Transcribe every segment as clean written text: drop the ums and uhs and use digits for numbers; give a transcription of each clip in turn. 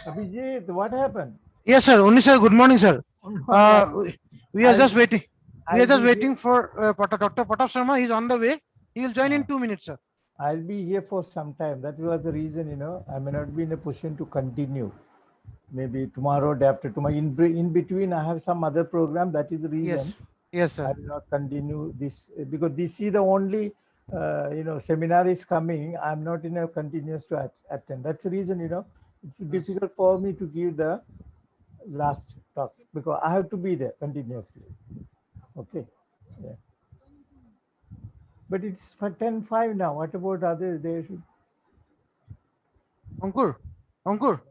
Abhijit, what happened? Yes, sir. Only sir. Good morning, sir. We are just waiting. We are just waiting for Dr. Patap Sharma. He's on the way. He will join in 2 minutes, sir. I'll be here for some time. That was the reason, I may not be in a position to continue. Maybe tomorrow, day after tomorrow. In between, I have some other program. That is the reason. Yes. Yes, sir. I will not continue this because this is the only, seminar is coming. I'm not in a continuous to attend. That's the reason, it's difficult for me to give the last talk because I have to be there continuously. Okay. Yeah. But it's for 10:05 now. What about others? They should. Ankur. Ankur.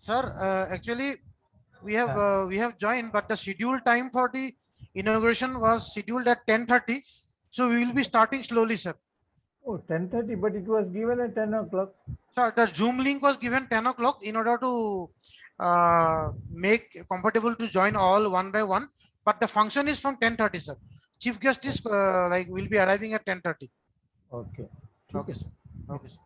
Sir, actually, Yeah. we have joined, but the scheduled time for the inauguration was scheduled at 10:30. So we will be starting slowly, sir. Oh, 10:30, but it was given at 10 o'clock. Sir, the Zoom link was given 10 o'clock in order to make comfortable to join all one by one. But the function is from 10:30, sir. Chief guest is like will be arriving at 10:30. Okay. ठीक Okay, है. sir. Okay, sir.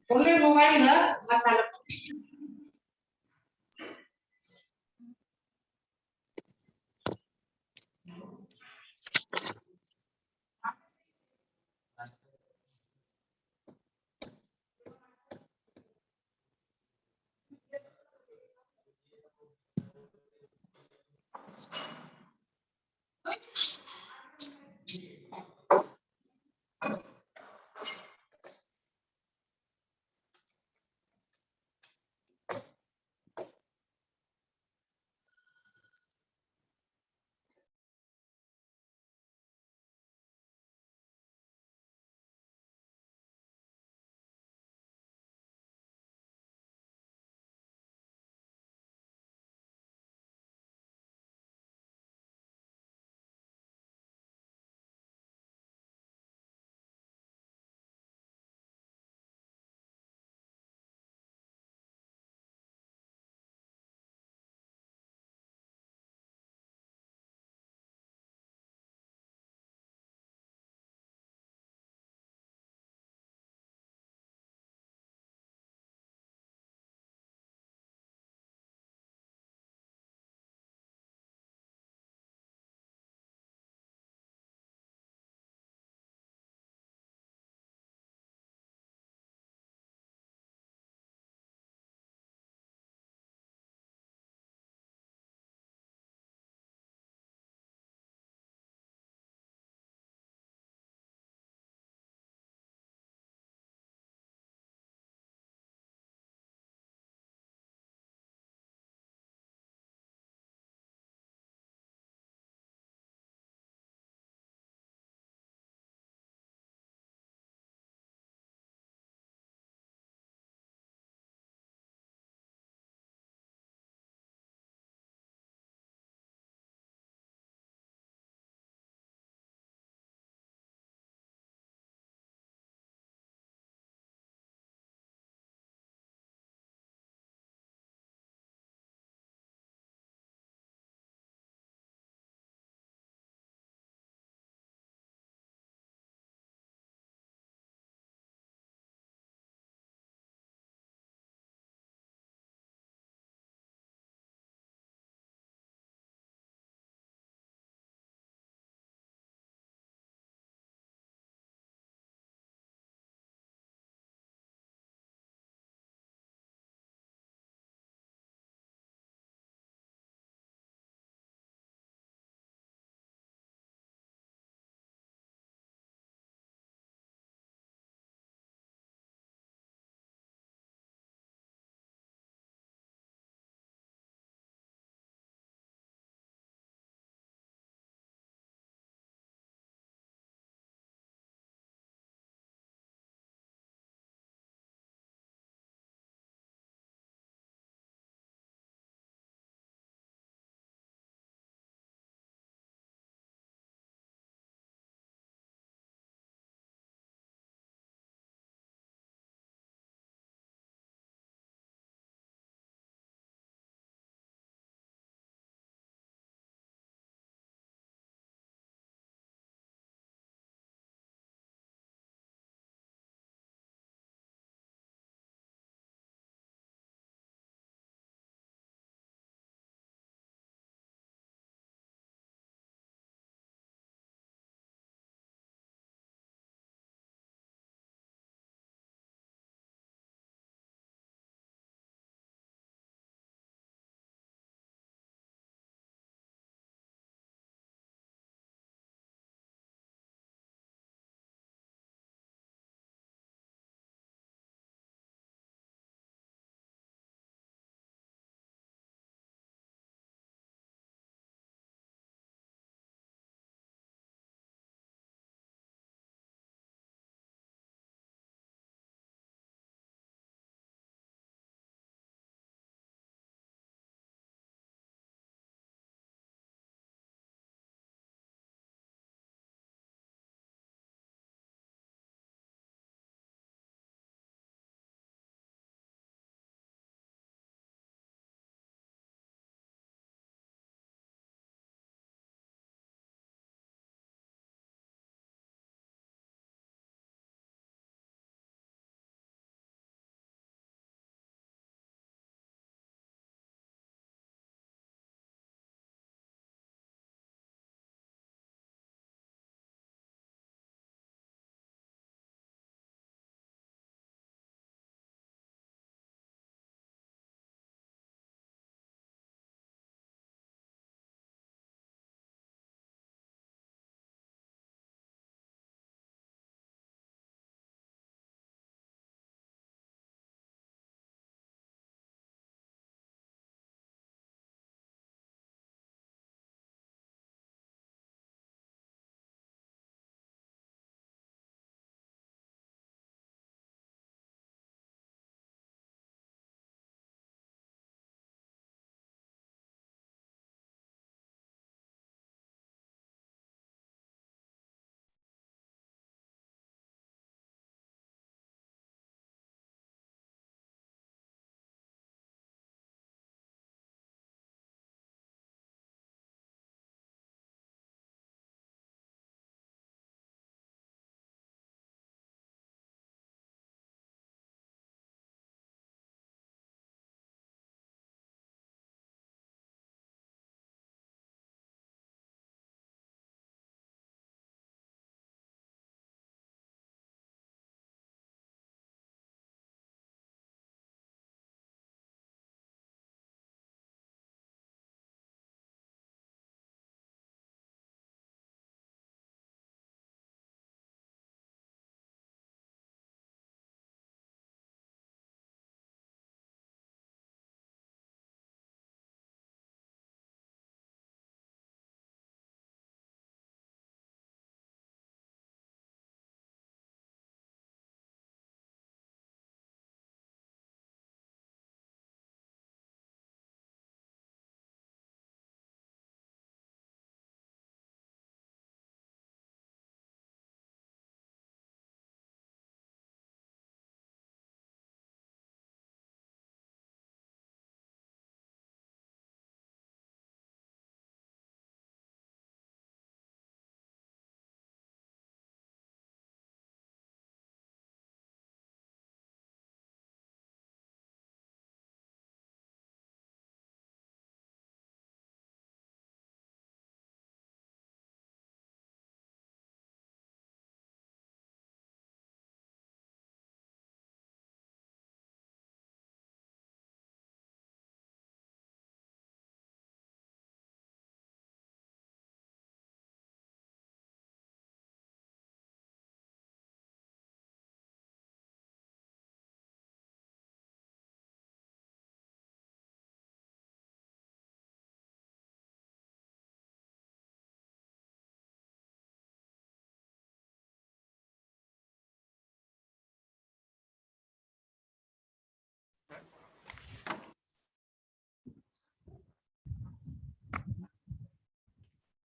बोलले mobile ना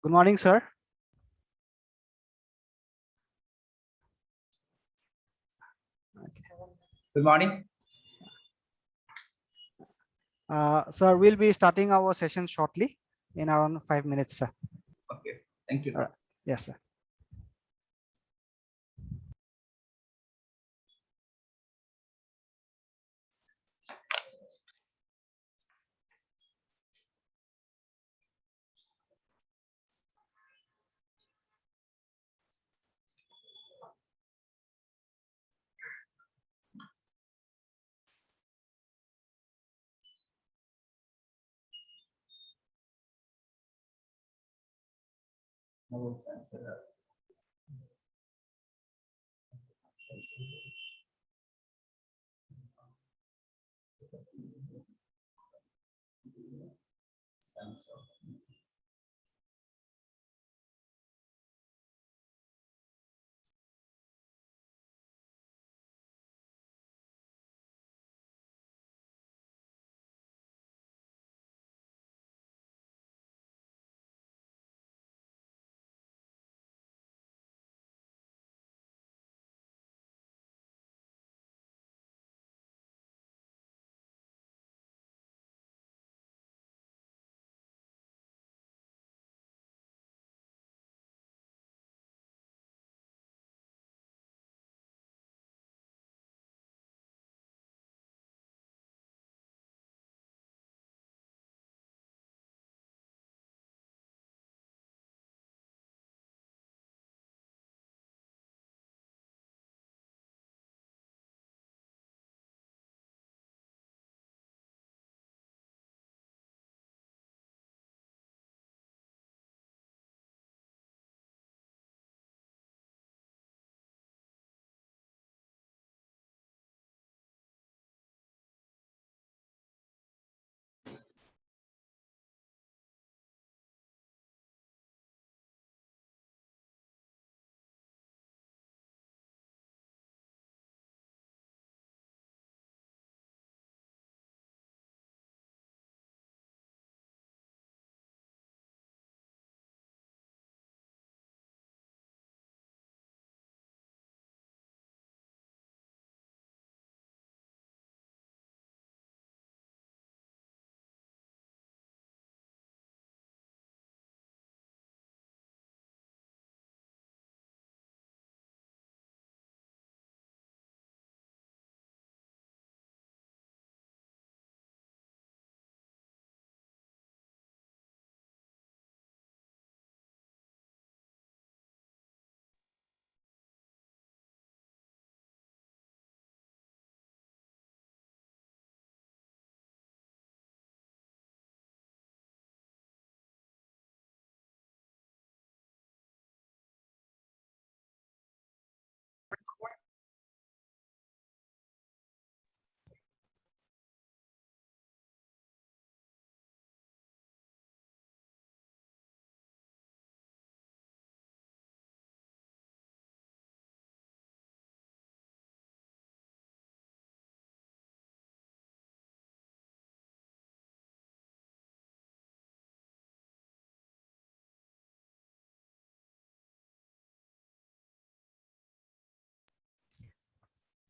Good morning, sir. Good morning. Sir, we'll be starting our session shortly in around 5 minutes, sir. Okay, thank you. Yes, sir.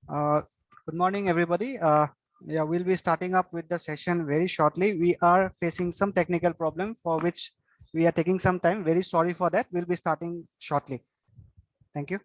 Good morning, everybody. Yeah, we'll be starting up with the session very shortly. We are facing some technical problem for which we are taking some time. Very sorry for that. We'll be starting shortly. Thank you.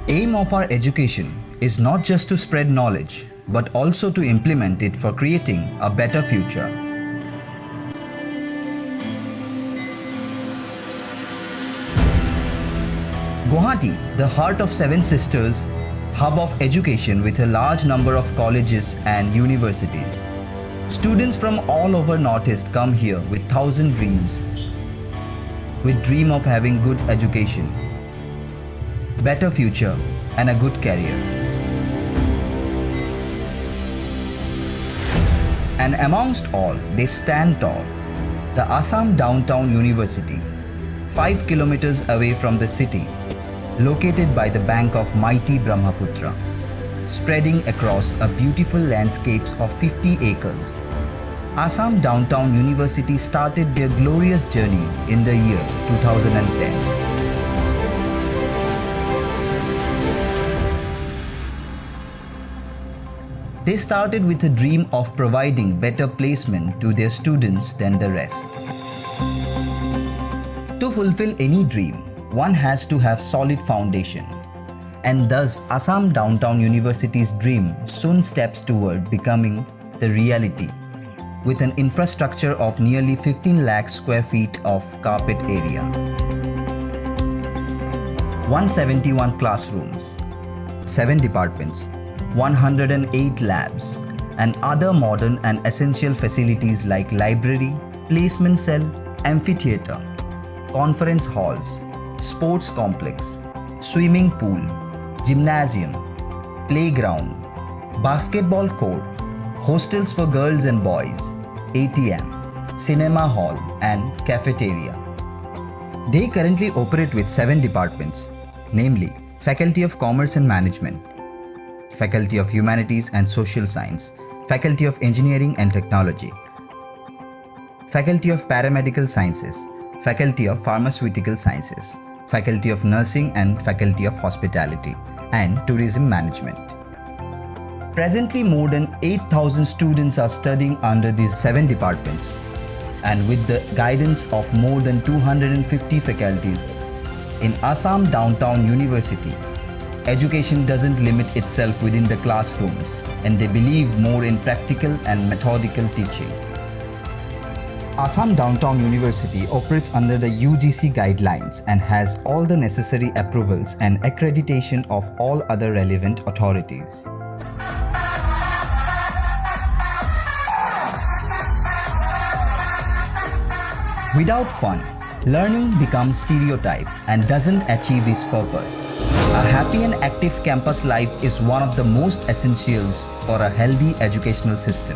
Aim of our education is not just to spread knowledge, but also to implement it for creating a better future. Guwahati, the heart of Seven Sisters, hub of education with a large number of colleges and universities. Students from all over Northeast come here with 1,000 dreams. With dream of having good education, better future and a good career. And amongst all, they stand tall. The Assam Downtown University, 5 kilometers away from the city, located by the bank of mighty Brahmaputra, spreading across a beautiful landscapes of 50 acres. Assam Downtown University started their glorious journey in the year 2010. They started with a dream of providing better placement to their students than the rest. To fulfill any dream, one has to have solid foundation. And thus, Assam Downtown University's dream soon steps toward becoming the reality, with an infrastructure of nearly 15 lakh square feet of carpet area. 171 classrooms, 7 departments, 108 labs, and other modern and essential facilities like library, placement cell, amphitheater, conference halls, sports complex, swimming pool, gymnasium, playground, basketball court, hostels for girls and boys, ATM, cinema hall, and cafeteria. They currently operate with 7 departments, namely Faculty of Commerce and Management, Faculty of Humanities and Social Science, Faculty of Engineering and Technology, Faculty of Paramedical Sciences, Faculty of Pharmaceutical Sciences, Faculty of Nursing and Faculty of Hospitality and Tourism Management. Presently, more than 8,000 students are studying under these 7 departments, and with the guidance of more than 250 faculties, in Assam Downtown University, education doesn't limit itself within the classrooms, and they believe more in practical and methodical teaching. Assam Downtown University operates under the UGC guidelines and has all the necessary approvals and accreditation of all other relevant authorities. Without fun, learning becomes stereotype and doesn't achieve its purpose. A happy and active campus life is one of the most essentials for a healthy educational system.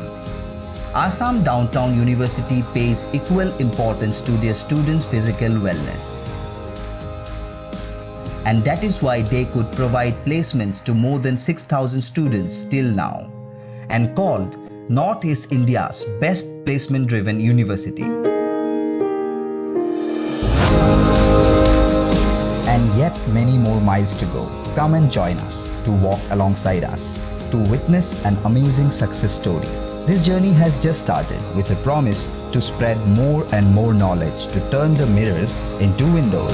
Assam Downtown University pays equal importance to their students' physical wellness. And that is why they could provide placements to more than 6,000 students till now, and called Northeast India's best placement-driven university. And yet many more miles to go. Come and join us, to walk alongside us, to witness an amazing success story. This journey has just started with a promise to spread more and more knowledge, to turn the mirrors into windows.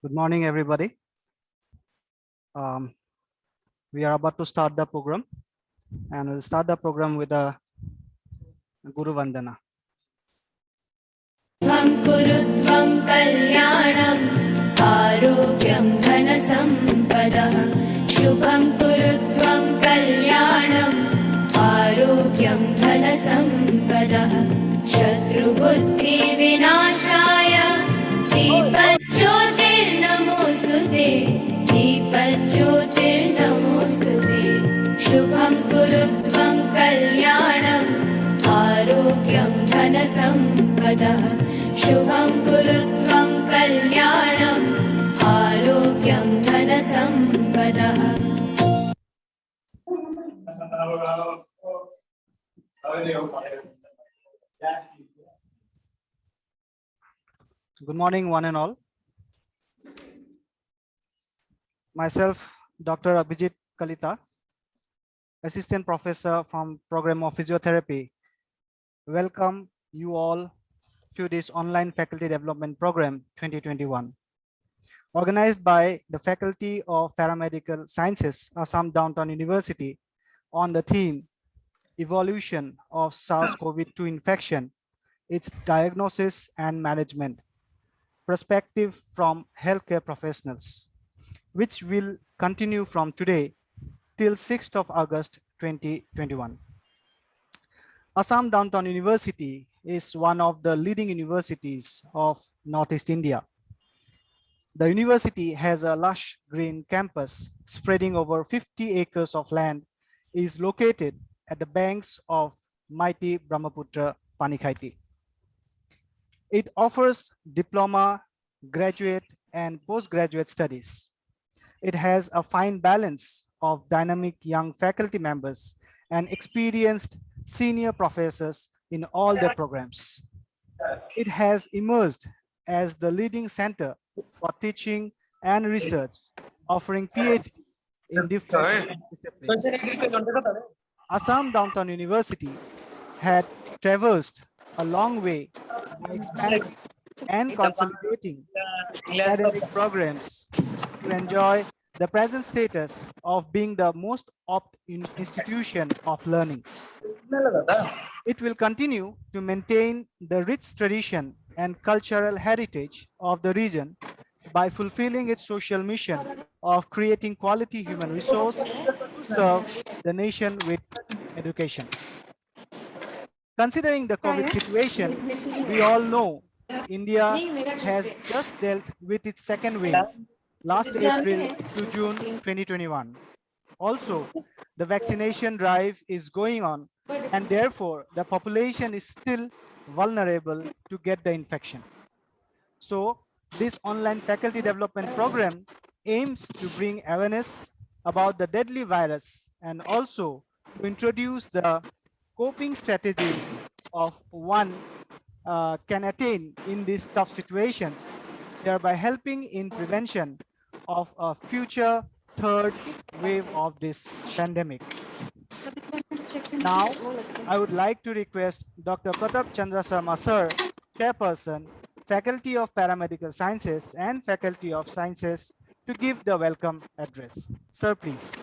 Good morning, everybody. We are about to start the program, and we'll start the program with a Guru Vandana. Kurutvam kalyanam arogyam dhanasampadah Shubham kurutvam kalyanam arogyam dhanasampadah Shatru buddhi vinashaya Deepajyotirnamostute Deepajyotirnamostute Shubham kurutvam kalyanam arogyam dhanasampadah Shubham kurutvam kalyanam arogyam dhanasampadah. Good morning, one and all. Myself, Dr. Abhijit Kalita, Assistant Professor from Program of Physiotherapy. Welcome you all to this online faculty development program 2021. Organized by the Faculty of Paramedical Sciences, Assam Downtown University, on the theme Evolution of SARS-CoV-2 infection, its diagnosis and management, perspective from healthcare professionals, which will continue from today till 6th of August 2021. Assam Downtown University is one of the leading universities of Northeast India. The university has a lush green campus spreading over 50 acres of land, is located at the banks of mighty Brahmaputra Panikhati. It offers diploma, graduate, and postgraduate studies. It has a fine balance of dynamic young faculty members and experienced senior professors in all their programs. It has emerged as the leading center for teaching and research, offering PhD in different disciplines. Assam Downtown University had traversed a long way by expanding and consolidating academic programs to enjoy the present status of being the most opt-in institution of learning. It will continue to maintain the rich tradition and cultural heritage of the region by fulfilling its social mission of creating quality human resource to serve the nation with education. Considering the COVID situation, we all know India has just dealt with its second wave last April to June 2021. Also, the vaccination drive is going on, and therefore the population is still vulnerable to get the infection. So this online faculty development program aims to bring awareness about the deadly virus and also to introduce the coping strategies of one can attain in these tough situations, thereby helping in prevention of a future third wave of this pandemic. Now, I would like to request Dr. Pratap Chandra Sharma Sir, Chairperson, Faculty of Paramedical Sciences and Faculty of Sciences, to give the welcome address. Sir, please.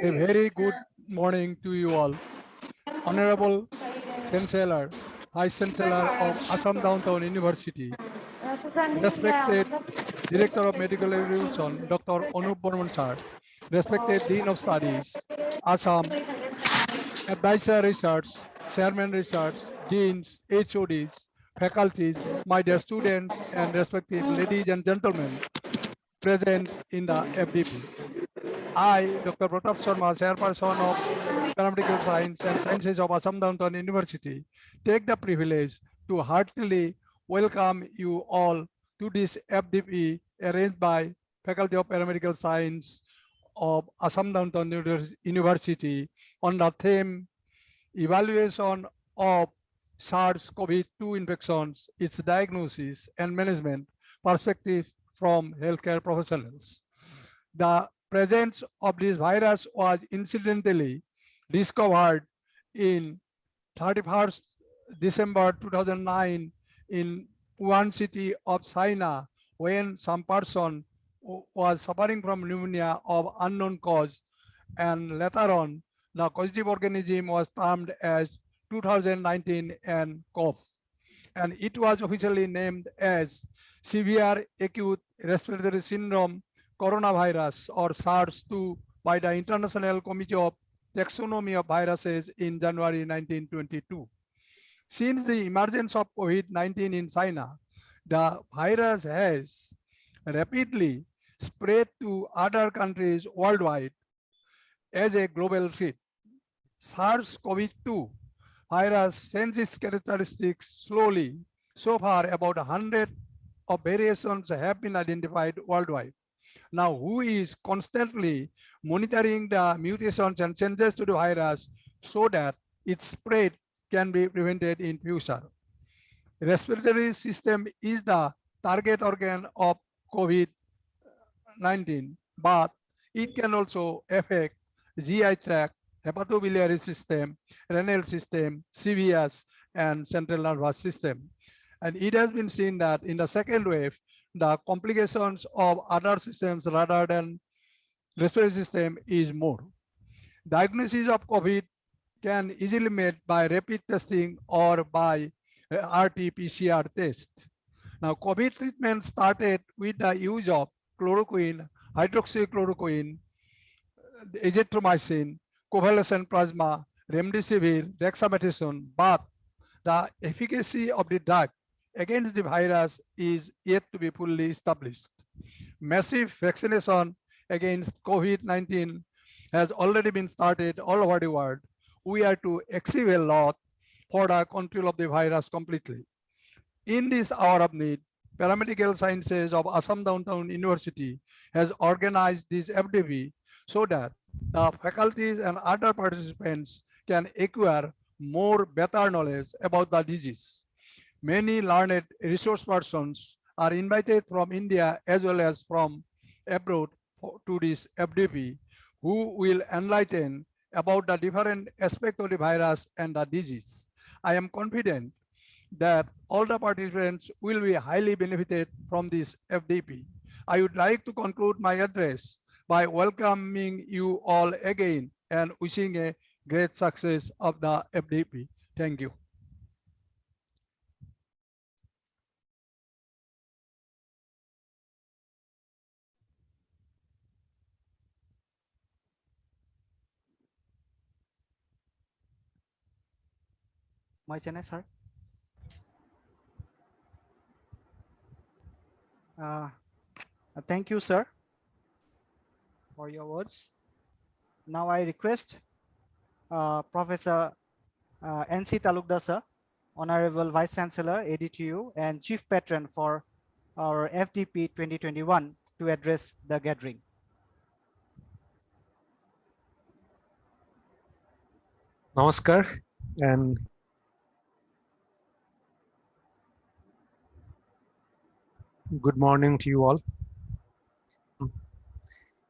A very good morning to you all. Honorable Chancellor, Vice Chancellor of Assam Downtown University, respected Director of Medical Evolution, Dr. Anup Burman Sir, respected Dean of Studies, Assam, Advisor Research, Chairman Research, Deans, HODs, faculties, my dear students, and respected ladies and gentlemen present in the FDP. I, Dr. Pratap Sharma, Chairperson of Paramedical Science and Sciences of Assam Downtown University, take the privilege to heartily welcome you all to this FDP arranged by Faculty of Paramedical Science of Assam Downtown University on the theme Evaluation of SARS-CoV-2 infections, its diagnosis and management, perspective from healthcare professionals. The presence of this virus was incidentally discovered in 31st December 2009 in Wuhan city of China, when some person was suffering from pneumonia of unknown cause, and later on the causative organism was termed as 2019 nCoV, and it was officially named as severe acute respiratory syndrome coronavirus, or SARS-2, by the International Committee of Taxonomy of Viruses in January 1922. Since the emergence of COVID-19 in China, the virus has rapidly spread to other countries worldwide. as a global threat. SARS-CoV-2 virus changes characteristics slowly. So far, about 100 of variations have been identified worldwide. Now, who is constantly monitoring the mutations and changes to the virus so that its spread can be prevented in future? Respiratory system is the target organ of COVID-19, but it can also affect GI tract, hepatobiliary system, renal system, CVS, and central nervous system. And it has been seen that in the second wave, the complications of other systems rather than respiratory system is more. Diagnosis of COVID can easily made by rapid testing or by RT-PCR test. Now, COVID treatment started with the use of chloroquine, hydroxychloroquine, azithromycin, convalescent plasma, remdesivir, dexamethasone, but the efficacy of the drug against the virus is yet to be fully established. Massive vaccination against COVID-19 has already been started all over the world. We are to achieve a lot for the control of the virus completely. In this hour of need, Paramedical Sciences of Assam Downtown University has organized this FDP so that the faculties and other participants can acquire more better knowledge about the disease. Many learned resource persons are invited from India as well as from abroad to this FDP, who will enlighten about the different aspects of the virus and the disease. I am confident that all the participants will be highly benefited from this FDP. I would like to conclude my address by welcoming you all again and wishing a great success of the FDP. Thank you. My channel, sir. Thank you, sir, for your words. Now I request Professor N.C. Talukdar, sir, Honorable Vice Chancellor, ADTU, and Chief Patron for our FDP 2021 to address the gathering. Namaskar and good morning to you all.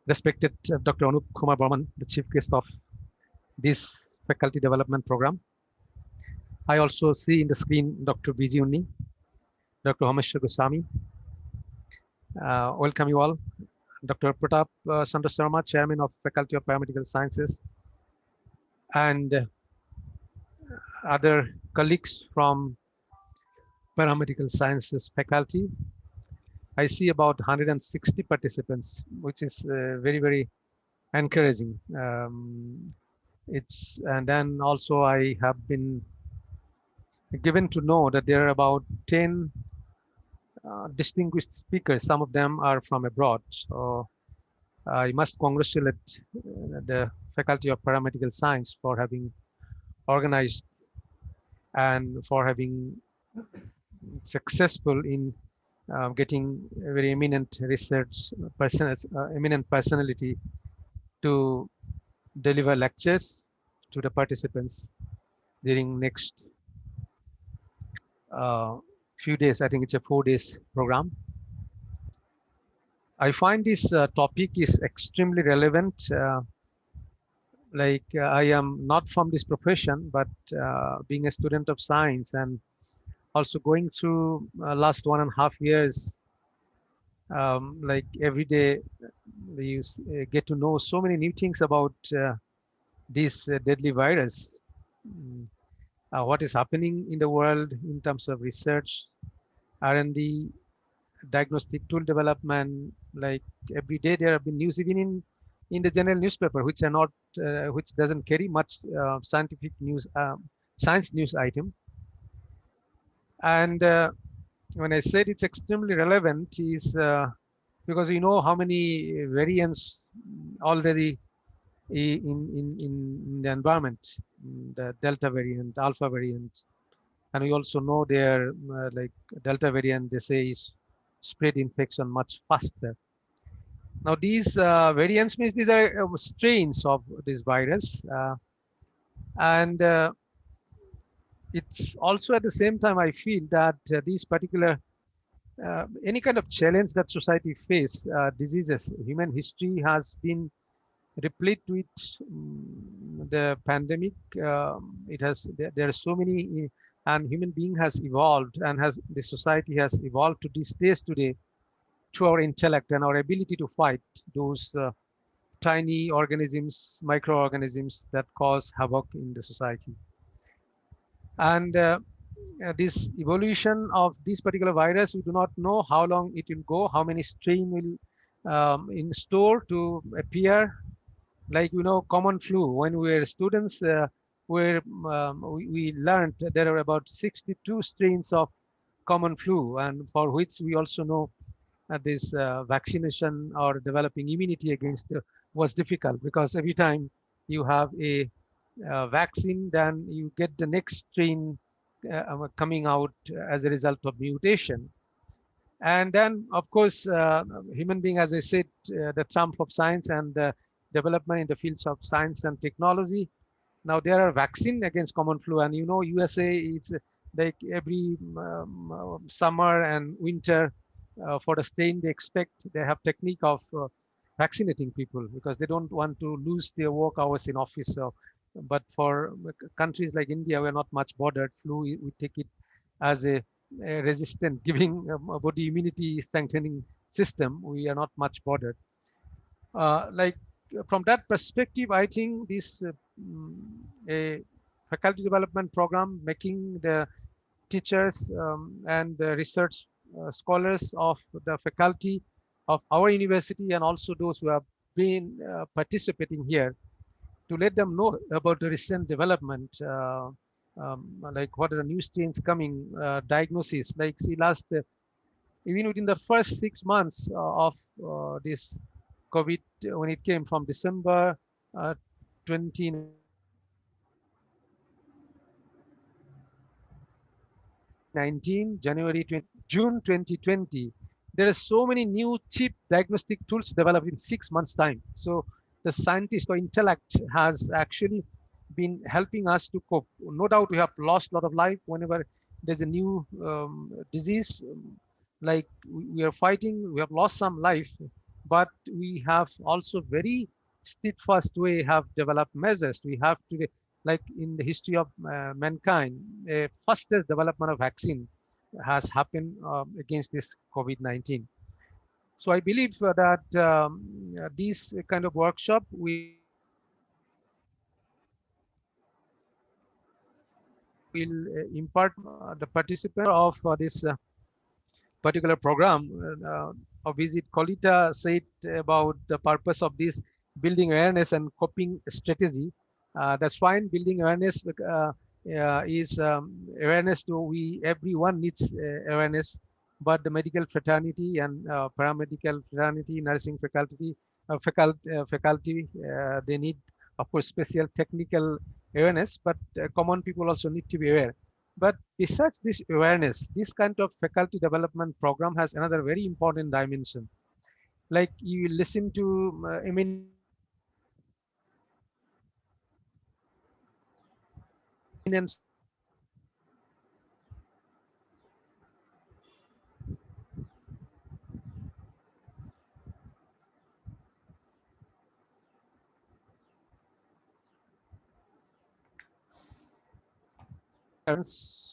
Respected Dr. Anup Kumar Burman, the chief guest of this faculty development program. I also see in the screen Dr. B.G. Unni, Dr. Homeshwar Goswami. Welcome you all. Dr. Pratap Chandra Sharma, Chairman of Faculty of Paramedical Sciences, and other colleagues from Paramedical Sciences faculty. I see about 160 participants, which is very, very encouraging. And then also I have been given to know that there are about 10 distinguished speakers. Some of them are from abroad. So I must congratulate the Faculty of Paramedical Science for having organized and for having successful in getting a very eminent research eminent personality to deliver lectures to the participants during next few days. I think it's a 4 days program. I find this topic is extremely relevant. I am not from this profession, but being a student of science and also going through last 1.5 years, every day you get to know so many new things about this deadly virus. What is happening in the world in terms of research, R&D, diagnostic tool development. Like every day there have been news even in the general newspaper, which are not which doesn't carry much scientific news, science news item. And when I said it's extremely relevant is because you know how many variants already in the environment, the Delta variant, Alpha variant. And we also know their like Delta variant, they say is spread infection much faster. Now these variants means these are strains of this virus. And it's also at the same time, I feel that these particular, any kind of challenge that society face, diseases, human history has been replete with the pandemic. It has, there are so many, and human being has evolved and the society has evolved to this stage today through our intellect and our ability to fight those tiny organisms, microorganisms that cause havoc in the society. And this evolution of this particular virus, we do not know how long it will go, how many strain will in store to appear. Like, you know, common flu, when we were students, we learned there are about 62 strains of common flu, and for which we also know this vaccination or developing immunity against was difficult, because every time you have a vaccine, then you get the next strain coming out as a result of mutation. And then, of course, human being, as I said, the trump of science and the development in the fields of science and technology. Now there are vaccine against common flu, and you know, USA, it's like every summer and winter for the strain they expect, they have technique of vaccinating people because they don't want to lose their work hours in office. So, but for countries like India, we're not much bothered. Flu, we take it as a resistant, giving body immunity strengthening system. We are not much bothered. Like from that perspective, I think this a faculty development program, making the teachers and the research scholars of the faculty of our university, and also those who have been participating here, to let them know about the recent development, like what are the new strains coming, diagnosis. Like, see, last even within the first 6 months of this COVID, when it came from December 2019, January 20, June 2020, there are so many new cheap diagnostic tools developed in 6 months time. So the scientist or intellect has actually been helping us to cope. No doubt we have lost a lot of life whenever there's a new disease, like we are fighting, we have lost some life, but we have also very steadfast way have developed measures. We have to, like in the history of mankind, a fastest development of vaccine has happened against this COVID-19. So I believe that this kind of workshop will impart the participant of this particular program. Of visit, Kolita said about the purpose of this building awareness and coping strategy. That's fine. Building awareness is awareness to everyone needs awareness, but the medical fraternity and paramedical fraternity, nursing faculty, they need, of course, special technical awareness, but common people also need to be aware. But besides this awareness, this kind of faculty development program has another very important dimension. Like you listen to eminent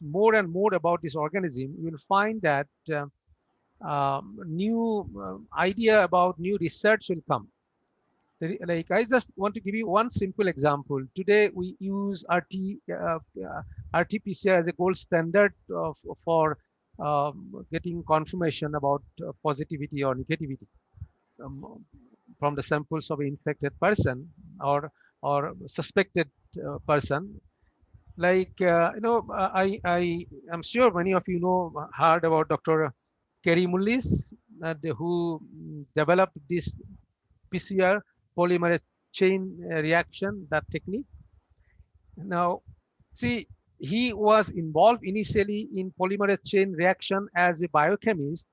more and more about this organism, you will find that new idea about new research will come. Like, I just want to give you one simple example. Today we use RT-PCR as a gold standard for getting confirmation about positivity or negativity from the samples of an infected person or suspected person. Like, you know, I am sure many of you heard about Dr. Kerry Mullis, who developed this PCR polymerase chain reaction, that technique. Now, see, he was involved initially in polymerase chain reaction as a biochemist.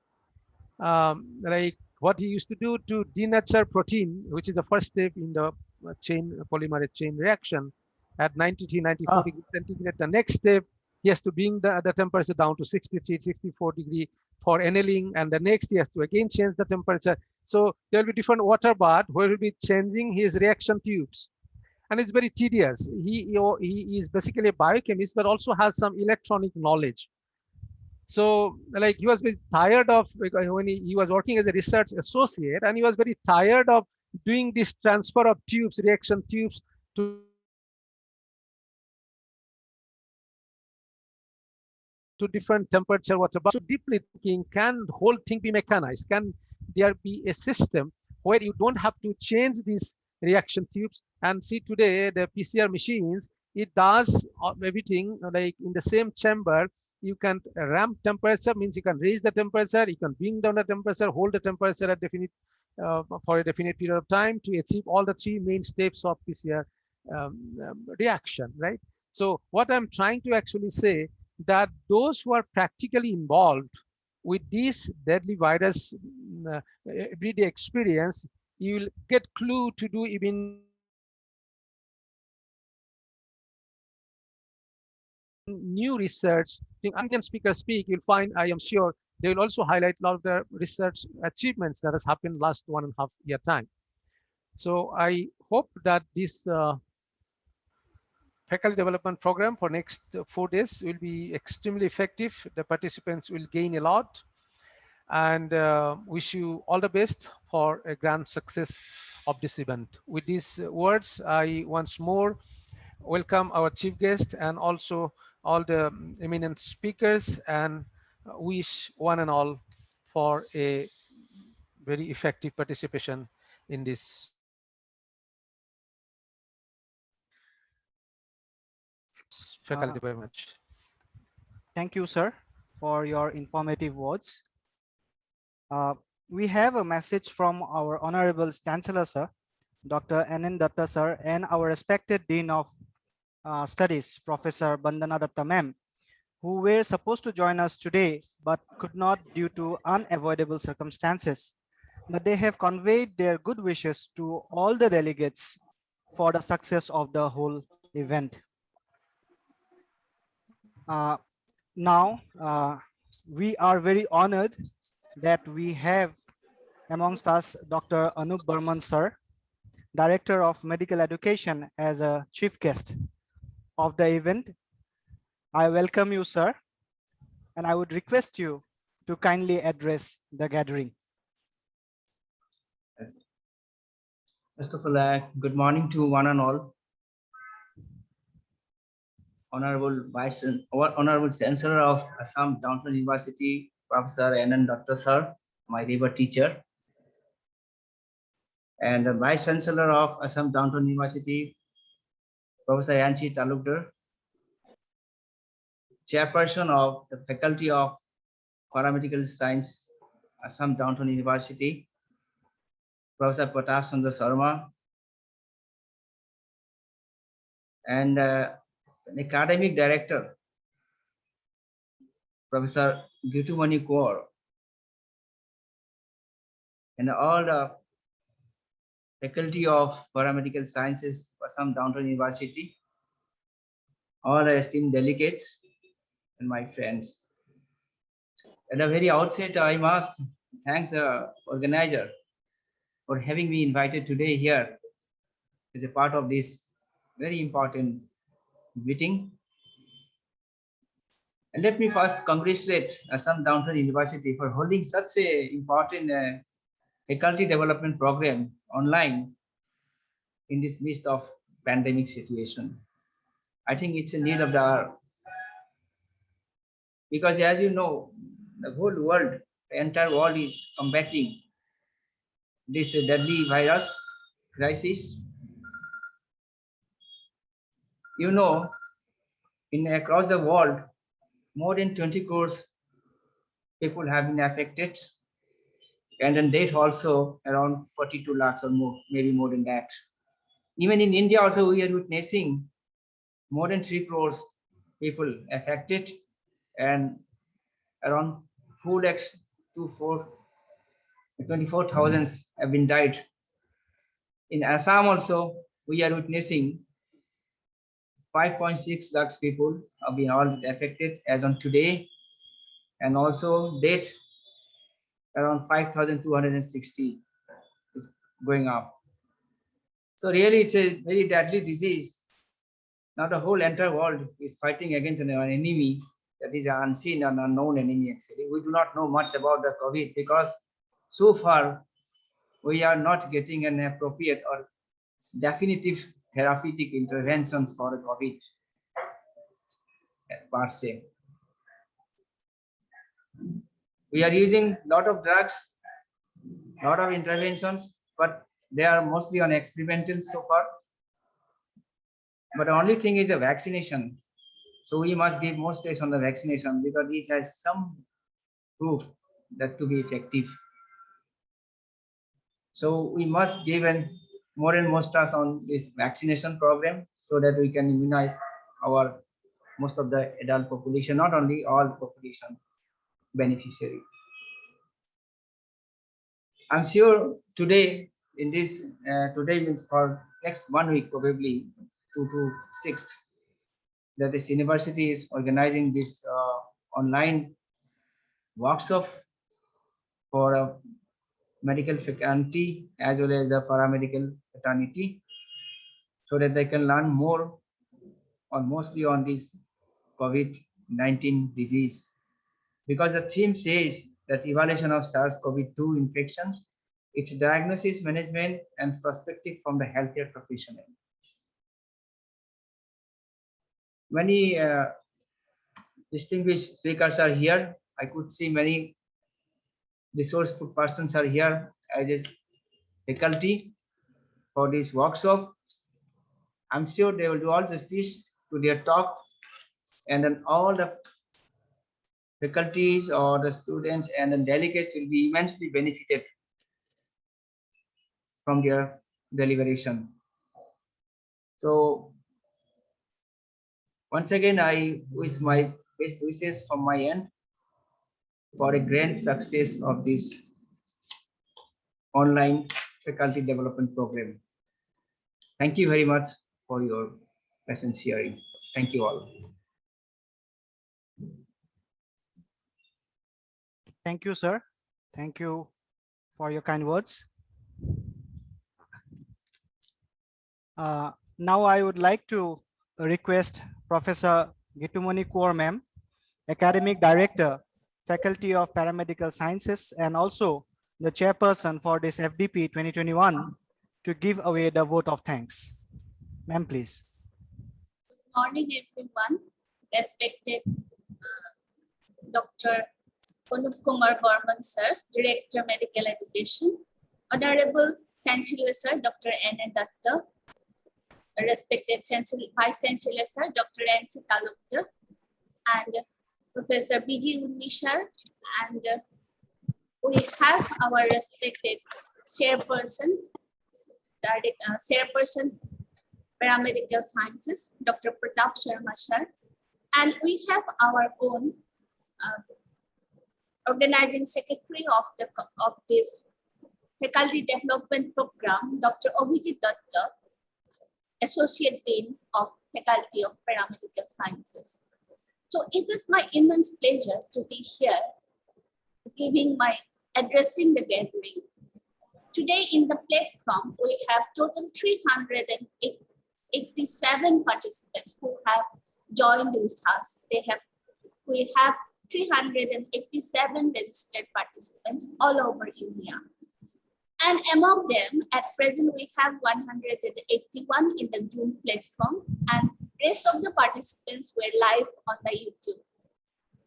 Like what he used to do to denature protein, which is the first step in the polymerase chain reaction at 93, 94 degrees centigrade. The next step, he has to bring the temperature down to 63, 64 degree for annealing, and the next he has to again change the temperature. So there will be different water bath where he will be changing his reaction tubes. And it's very tedious. He is basically a biochemist, but also has some electronic knowledge. So like he was very tired of, when he was working as a research associate, and he was very tired of doing this transfer of tubes, reaction tubes to different temperature water. But so deeply thinking, can the whole thing be mechanized? Can there be a system where you don't have to change these reaction tubes? And see, today the PCR machines, it does everything like in the same chamber. You can ramp temperature, means you can raise the temperature, you can bring down the temperature, hold the temperature at definite for a definite period of time to achieve all the three main steps of PCR reaction, right? So what I'm trying to actually say, that those who are practically involved with this deadly virus everyday experience, you will get clue to do even new research. Indian speakers speak, you'll find, I am sure, they will also highlight a lot of the research achievements that has happened last 1.5 year time. So I hope that this faculty development program for next 4 days will be extremely effective. The participants will gain a lot, and wish you all the best for a grand success of this event. With these words, I once more welcome our chief guest and also all the eminent speakers, and wish one and all for a very effective participation in this faculty very much. Thank you, sir, for your informative words. We have a message from our Honorable Chancellor, sir, Dr. N.N. Datta, sir, and our respected Dean of Studies, Professor Bandana Datta, ma'am, who were supposed to join us today, but could not due to unavoidable circumstances. But they have conveyed their good wishes to all the delegates for the success of the whole event. Now, we are very honored that we have amongst us Dr. Anup Burman, sir, Director of Medical Education, as a chief guest of the event. I welcome you, sir, and I would request you to kindly address the gathering. First of all, good morning to one and all. Honorable Chancellor of Assam Downtown University, Professor N.N. Datta, sir, my river teacher, and the Vice Chancellor of Assam Downtown University, Professor Yanchi Talukdar, Chairperson of the Faculty of Paramedical Science, Assam Downtown University, Professor Pratash Chandra Sharma, and an academic director, Professor Gitumani Kaur, and all the Faculty of Paramedical Sciences, Assam Downtown University, all the esteemed delegates, and my friends. At the very outset, I must thank the organizer for having me invited today here as a part of this very important meeting. And let me first congratulate Assam Downtown University for holding such a important faculty development program online in this midst of pandemic situation. I think it's a need of the hour, because as you know, the whole world, the entire world is combating this deadly virus crisis. You know, across the world, more than 20 crores people have been affected, and then death also around 42 lakhs or more, maybe more than that. Even in India also, we are witnessing more than 3 crores people affected and around 4 lakhs to 24,000 have been died. In Assam also, we are witnessing 5.6 lakhs people have been all affected as on today, and also death around 5,260 is going up. So really, it's a very deadly disease. Now the whole entire world is fighting against an enemy that is an unseen and unknown enemy. Actually, we do not know much about the COVID because so far we are not getting an appropriate or definitive therapeutic interventions for the COVID per se. We are using a lot of drugs, a lot of interventions, but they are mostly on experimental so far. But the only thing is a vaccination. So we must give more stress on the vaccination because it has some proof that to be effective. So we must give more and more stress on this vaccination program so that we can immunize our most of the adult population, not only all population beneficiary. I'm sure today in this today means for next 1 week probably 2 to 6th that this university is organizing this online workshop for medical fraternity as well as the paramedical fraternity so that they can learn more on mostly on this COVID-19 disease, because the theme says that evaluation of SARS-CoV-2 infections, its diagnosis, management, and perspective from the healthcare professional. Many distinguished speakers are here. I could see many resourceful persons are here as faculty for this workshop. I'm sure they will do all justice to their talk, and then all the faculties or the students and the delegates will be immensely benefited from their deliberation. So once again, I wish my best wishes from my end for a grand success of this online faculty development program. Thank you very much for your presence hearing. Thank you all. Thank you, sir. Thank you for your kind words. Now I would like to request Professor Gitumoni Kaur ma'am, Academic Director, Faculty of Paramedical Sciences, and also the chairperson for this FDP 2021, to give away the vote of thanks. Ma'am, please. Good morning, everyone. Respected Dr. Anup Kumar Varman, sir, Director Medical Education, Honorable Chancellor, sir, Dr. N. Datta, respected Vice Chancellor, sir, Dr. N.C. Talukdar, and Professor B.G. Unishar, and we have our respected chairperson, Paramedical Sciences, Dr. Pratap Sharma, sir, and we have our own organizing secretary of this faculty development program, Dr. Abhijit Datta, Associate Dean of Faculty of Paramedical Sciences. So it is my immense pleasure to be here, addressing the gathering. Today in the platform, we have total 387 participants who have joined with us. We have 387 registered participants all over India. And among them, at present, we have 181 in the Zoom platform, and rest of the participants were live on the YouTube.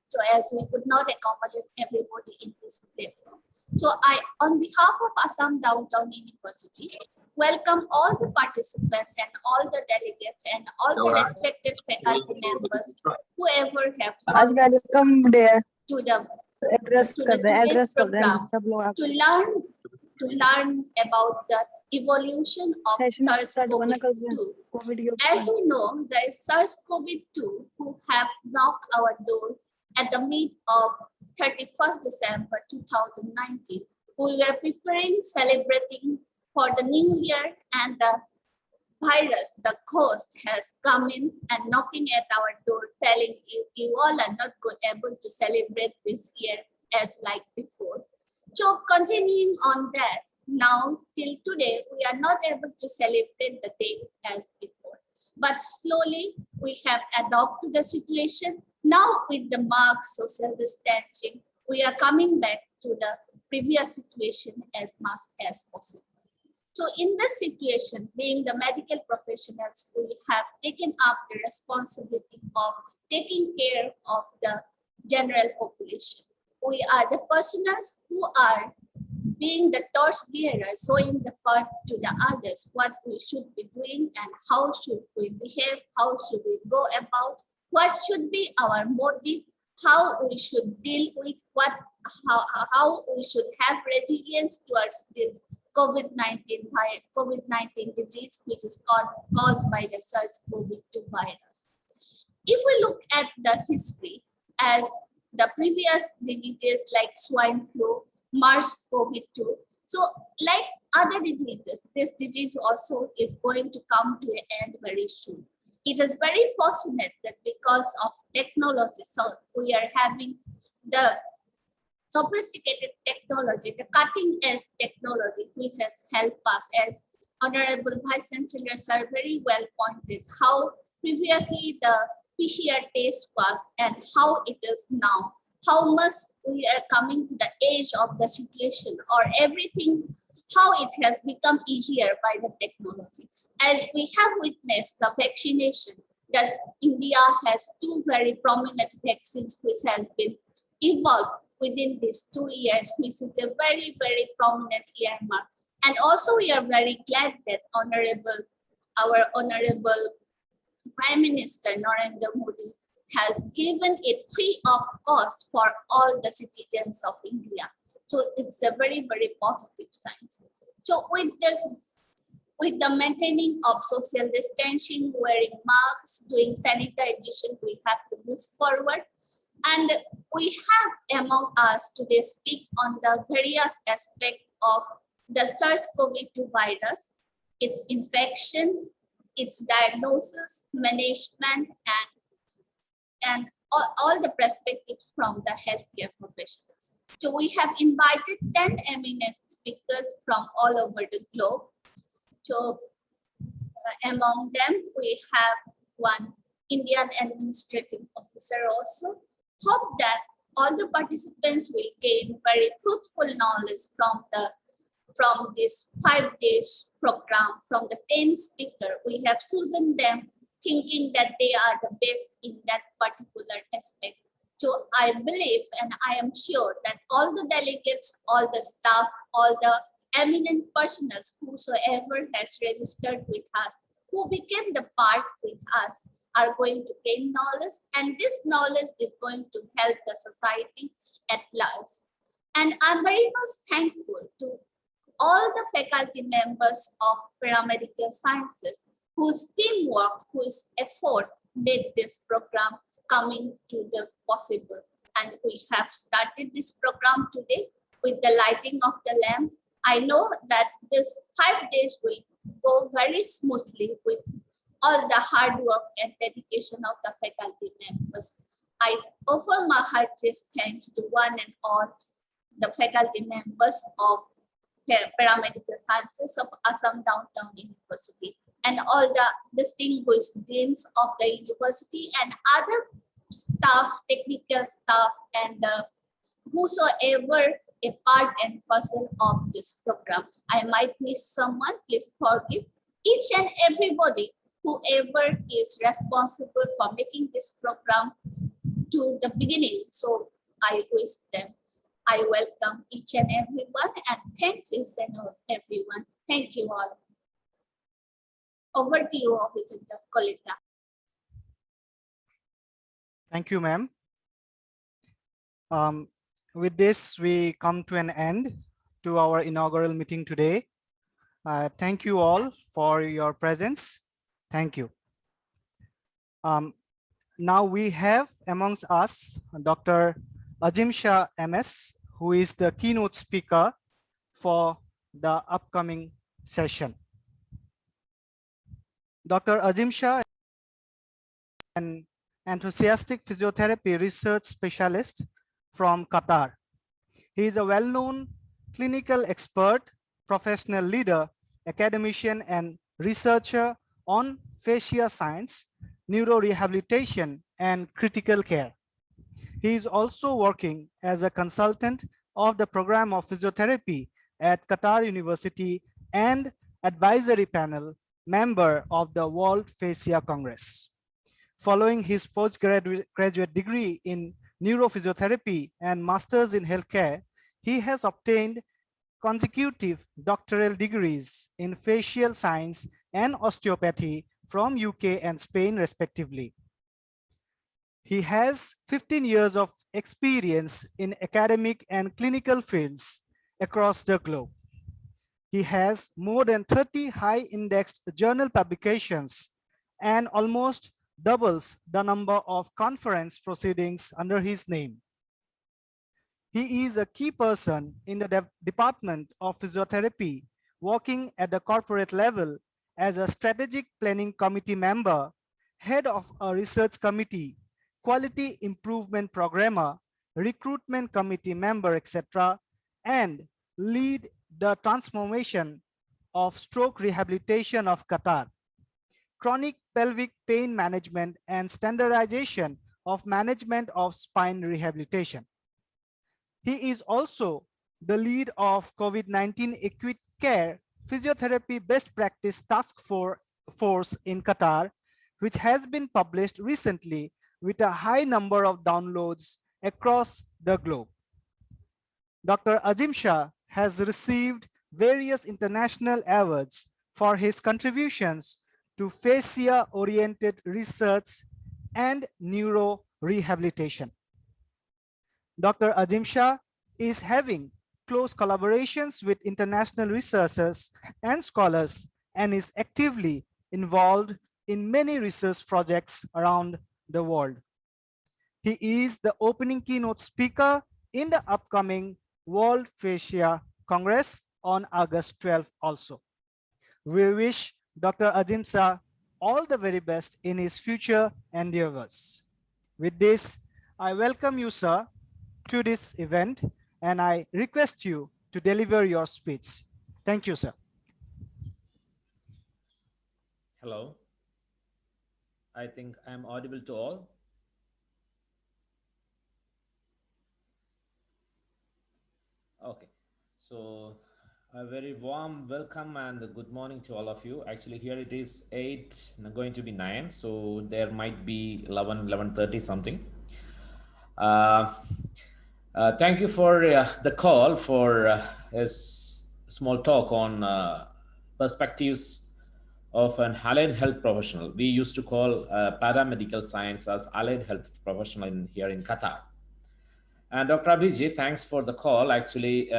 So as we could not accommodate everybody in this platform. So I, on behalf of Assam Downtown University, welcome all the participants and all the delegates and all the respected faculty members, whoever have welcome there to the address program to learn about the evolution of SARS-CoV-2. As we know, the SARS-CoV-2 who have knocked our door at the mid of 31st December 2019, we were preparing, celebrating for the new year, and the virus, the ghost, has come in and knocking at our door, telling you all are not able to celebrate this year as like before. So continuing on that, now till today, we are not able to celebrate the days as before. But slowly we have adopted the situation. Now with the mask, social distancing, we are coming back to the previous situation as much as possible. So in this situation, being the medical professionals, we have taken up the responsibility of taking care of the general population. We are the personals who are being the torch bearer, showing the path to the others, what we should be doing and how should we behave, how should we go about, what should be our motive, how we should deal with how we should have resilience towards this COVID-19 disease, which is caused by the SARS-CoV-2 virus. If we look at the history, as the previous diseases like swine flu, SARS-CoV-2, so like other diseases, this disease also is going to come to an end very soon. It is very fortunate that because of technology, so we are having the sophisticated technology, the cutting edge technology, which has helped us, as Honorable Vice Chancellor sir very well pointed, how previously the PCR test was and how it is now, how much we are coming to the edge of the situation, or everything, how it has become easier by the technology. As we have witnessed the vaccination, that India has 2 very prominent vaccines which has been evolved within these 2 years, which is a very, very prominent earmark. And also we are very glad that our Honorable Prime Minister Narendra Modi has given it free of cost for all the citizens of India. So it's a very, very positive sign. So with the maintaining of social distancing, wearing masks, doing sanitization, we have to move forward. And we have among us today speak on the various aspects of the SARS-CoV-2 virus, its infection, its diagnosis, management, and all the perspectives from the healthcare professionals. So we have invited 10 eminent speakers from all over the globe. So among them, we have one Indian administrative officer also. Hope that all the participants will gain very fruitful knowledge from this 5 days program, from the 10 speakers. We have chosen them thinking that they are the best in that particular aspect. So I believe and I am sure that all the delegates, all the staff, all the eminent personals, whosoever has registered with us, who became the part with us, are going to gain knowledge, and this knowledge is going to help the society at large. And I'm very much thankful to all the faculty members of paramedical sciences whose teamwork, whose effort made this program coming to the possible. And we have started this program today with the lighting of the lamp. I know that this 5 days will go very smoothly with all the hard work and dedication of the faculty members. I offer my heartiest thanks to one and all the faculty members of paramedical sciences of Assam Downtown University, and all the distinguished deans of the university and other staff, technical staff, and whosoever a part and parcel of this program. I might miss someone, please forgive. Each and everybody, whoever is responsible for making this program to the beginning. So I wish them, I welcome each and everyone, and thanks each and everyone. Thank you all. Over to you, Officer Kolita. Thank you, ma'am. With this, we come to an end to our inaugural meeting today. Thank you all for your presence. Thank you. Now we have amongst us Dr. Azim Shah MS, who is the keynote speaker for the upcoming session. Dr. Azim Shah is an enthusiastic physiotherapy research specialist from Qatar. He is a well-known clinical expert, professional leader, academician, and researcher on fascia science, neurorehabilitation, and critical care. He is also working as a consultant of the program of physiotherapy at Qatar University and advisory panel member of the World Fascia Congress. Following his postgraduate degree in neurophysiotherapy and master's in healthcare, he has obtained consecutive doctoral degrees in facial science and osteopathy from UK and Spain, respectively. He has 15 years of experience in academic and clinical fields across the globe. He has more than 30 high-indexed journal publications and almost doubles the number of conference proceedings under his name. He is a key person in the Department of Physiotherapy, working at the corporate level as a strategic planning committee member, head of a research committee, quality improvement programmer, recruitment committee member, etc., and lead the transformation of stroke rehabilitation of Qatar, chronic pelvic pain management, and standardization of management of spine rehabilitation. He is also the lead of COVID-19 acute care physiotherapy best practice task force in Qatar, which has been published recently with a high number of downloads across the globe. Dr. Azim Shah has received various international awards for his contributions to fascia-oriented research and neuro-rehabilitation. Dr. Azim Shah is having close collaborations with international researchers and scholars and is actively involved in many research projects around the world. He is the opening keynote speaker in the upcoming World Fascia Congress on August 12th also. We wish Dr. Azim Shah all the very best in his future endeavors. With this, I welcome you, sir, to this event, and I request you to deliver your speech. Thank you, sir. Hello. I think I'm audible to all. Okay, so a very warm welcome and good morning to all of you. Actually, here it is 8, going to be 9, so there might be 11:30 something. Thank you for the call for a small talk on perspectives of an allied health professional. We used to call paramedical science as allied health professional here in Qatar. And Dr. Abhijit, thanks for the call. Actually,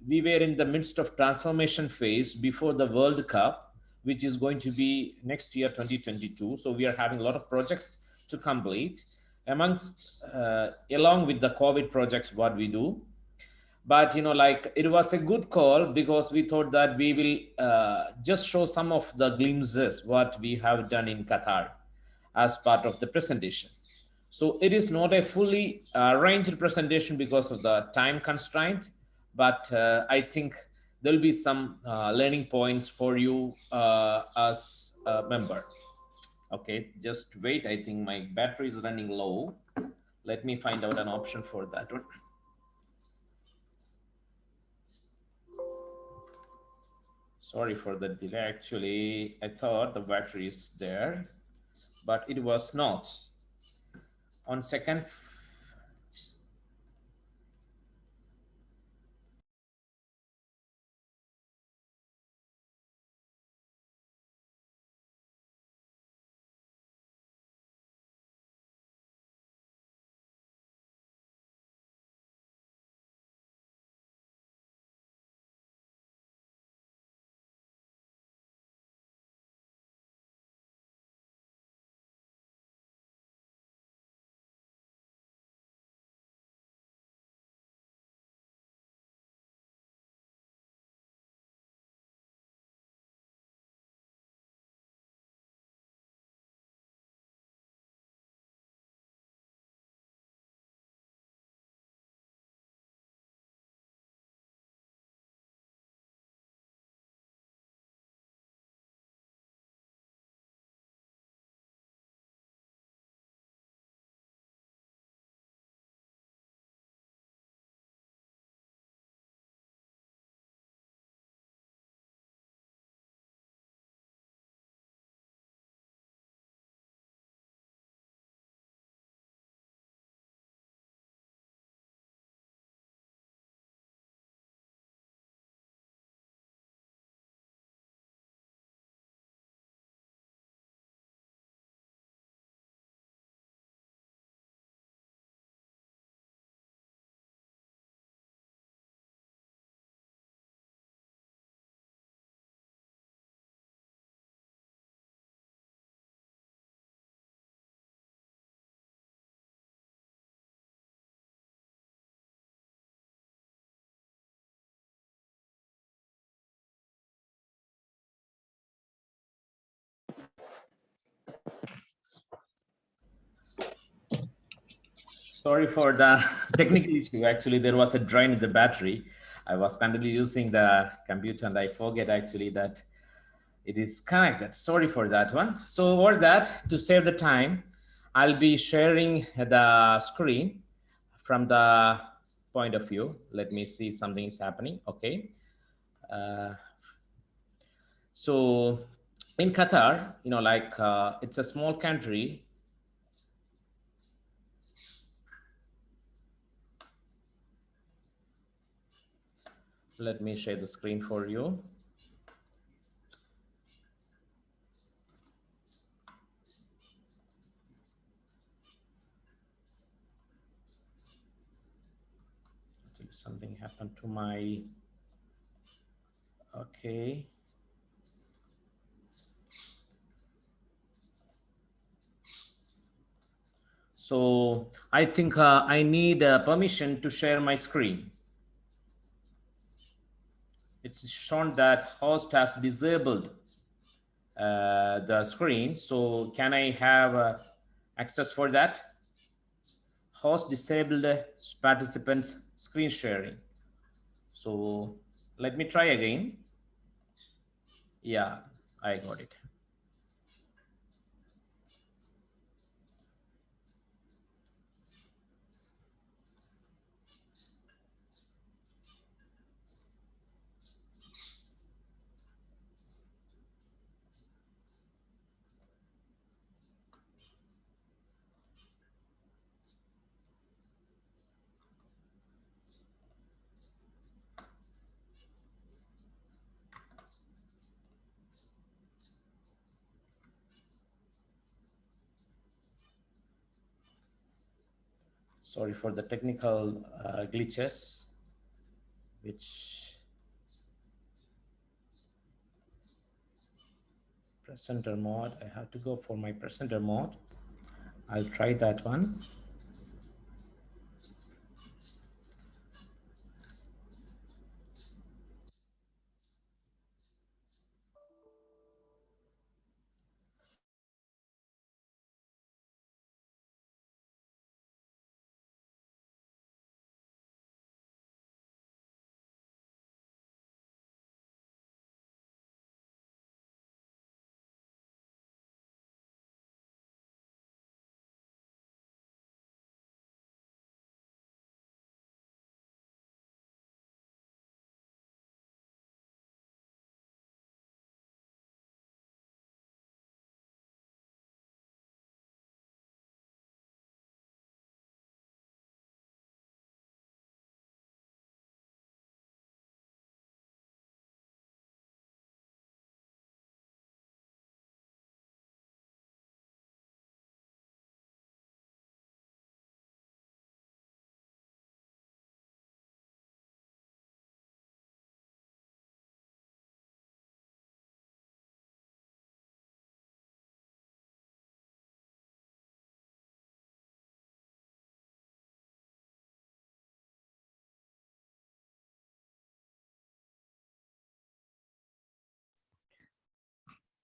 we were in the midst of transformation phase before the World Cup, which is going to be next year, 2022. So we are having a lot of projects to complete along with the COVID projects, what we do. But, it was a good call because we thought that we will just show some of the glimpses what we have done in Qatar as part of the presentation. So it is not a fully arranged presentation because of the time constraint, but I think there'll be some learning points for you as a member. Okay, just wait. I think my battery is running low. Let me find out an option for that one. Sorry for the delay. Actually, I thought the battery is there, but it was not. On second Sorry for the technical issue. Actually, there was a drain in the battery. I was currently using the computer and I forget actually that it is connected. Sorry for that one. So over that, to save the time, I'll be sharing the screen from the point of view. Let me see something is happening. Okay. So in Qatar, it's a small country. Let me share the screen for you. Something happened to my, okay. So I think I need permission to share my screen. It's shown that host has disabled the screen. So can I have access for that? Host disabled participants screen sharing. So let me try again. Yeah, I got it. Sorry for the technical glitches, which presenter mode. I have to go for my presenter mode. I'll try that one.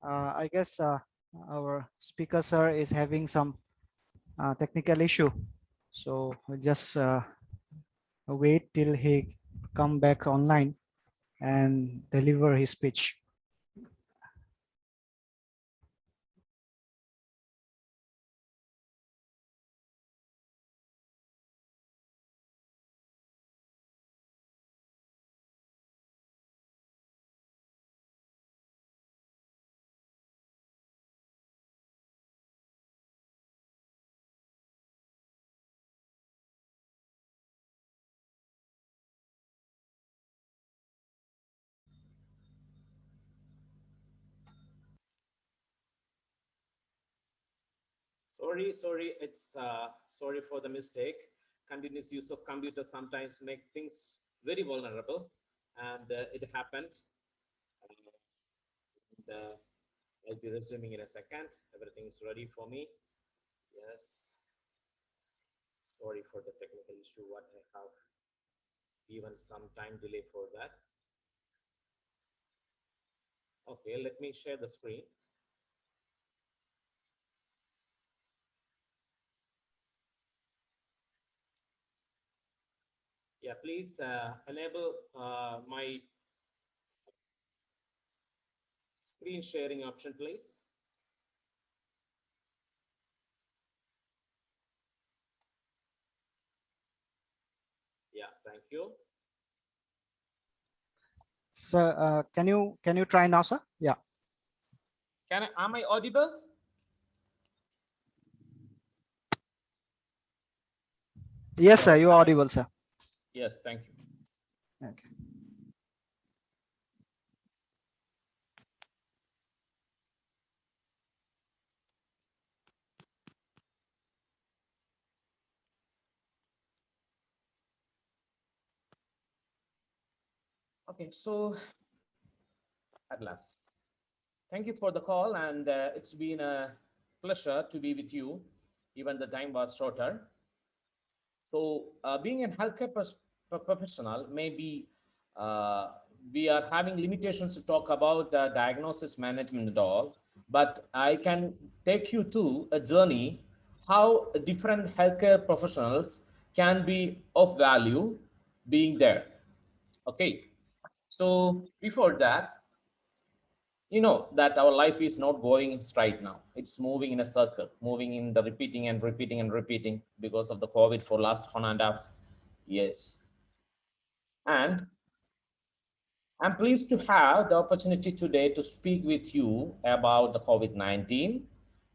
I guess our speaker sir is having some technical issue. So we'll just wait till he come back online and deliver his speech. Sorry, it's sorry for the mistake. Continuous use of computer sometimes make things very vulnerable, and it happened. I'll be resuming in a second. Everything is ready for me. Yes. Sorry for the technical issue. What I have given some time delay for that. Okay, let me share the screen. Yeah, please enable my screen sharing option, please. Yeah, thank you. Sir, can you try now, sir? Yeah. Am I audible? Yes, sir. You are audible, sir. Yes, thank you. Okay. Okay, so at last, thank you for the call, and it's been a pleasure to be with you. Even the time was shorter. So, being a healthcare professional, maybe we are having limitations to talk about diagnosis management and all, but I can take you to a journey how different healthcare professionals can be of value being there. Okay, so before that, you know that our life is not going straight now. It's moving in a circle, moving in the repeating and repeating and repeating because of the COVID for last 1.5 years. And I'm pleased to have the opportunity today to speak with you about the COVID-19,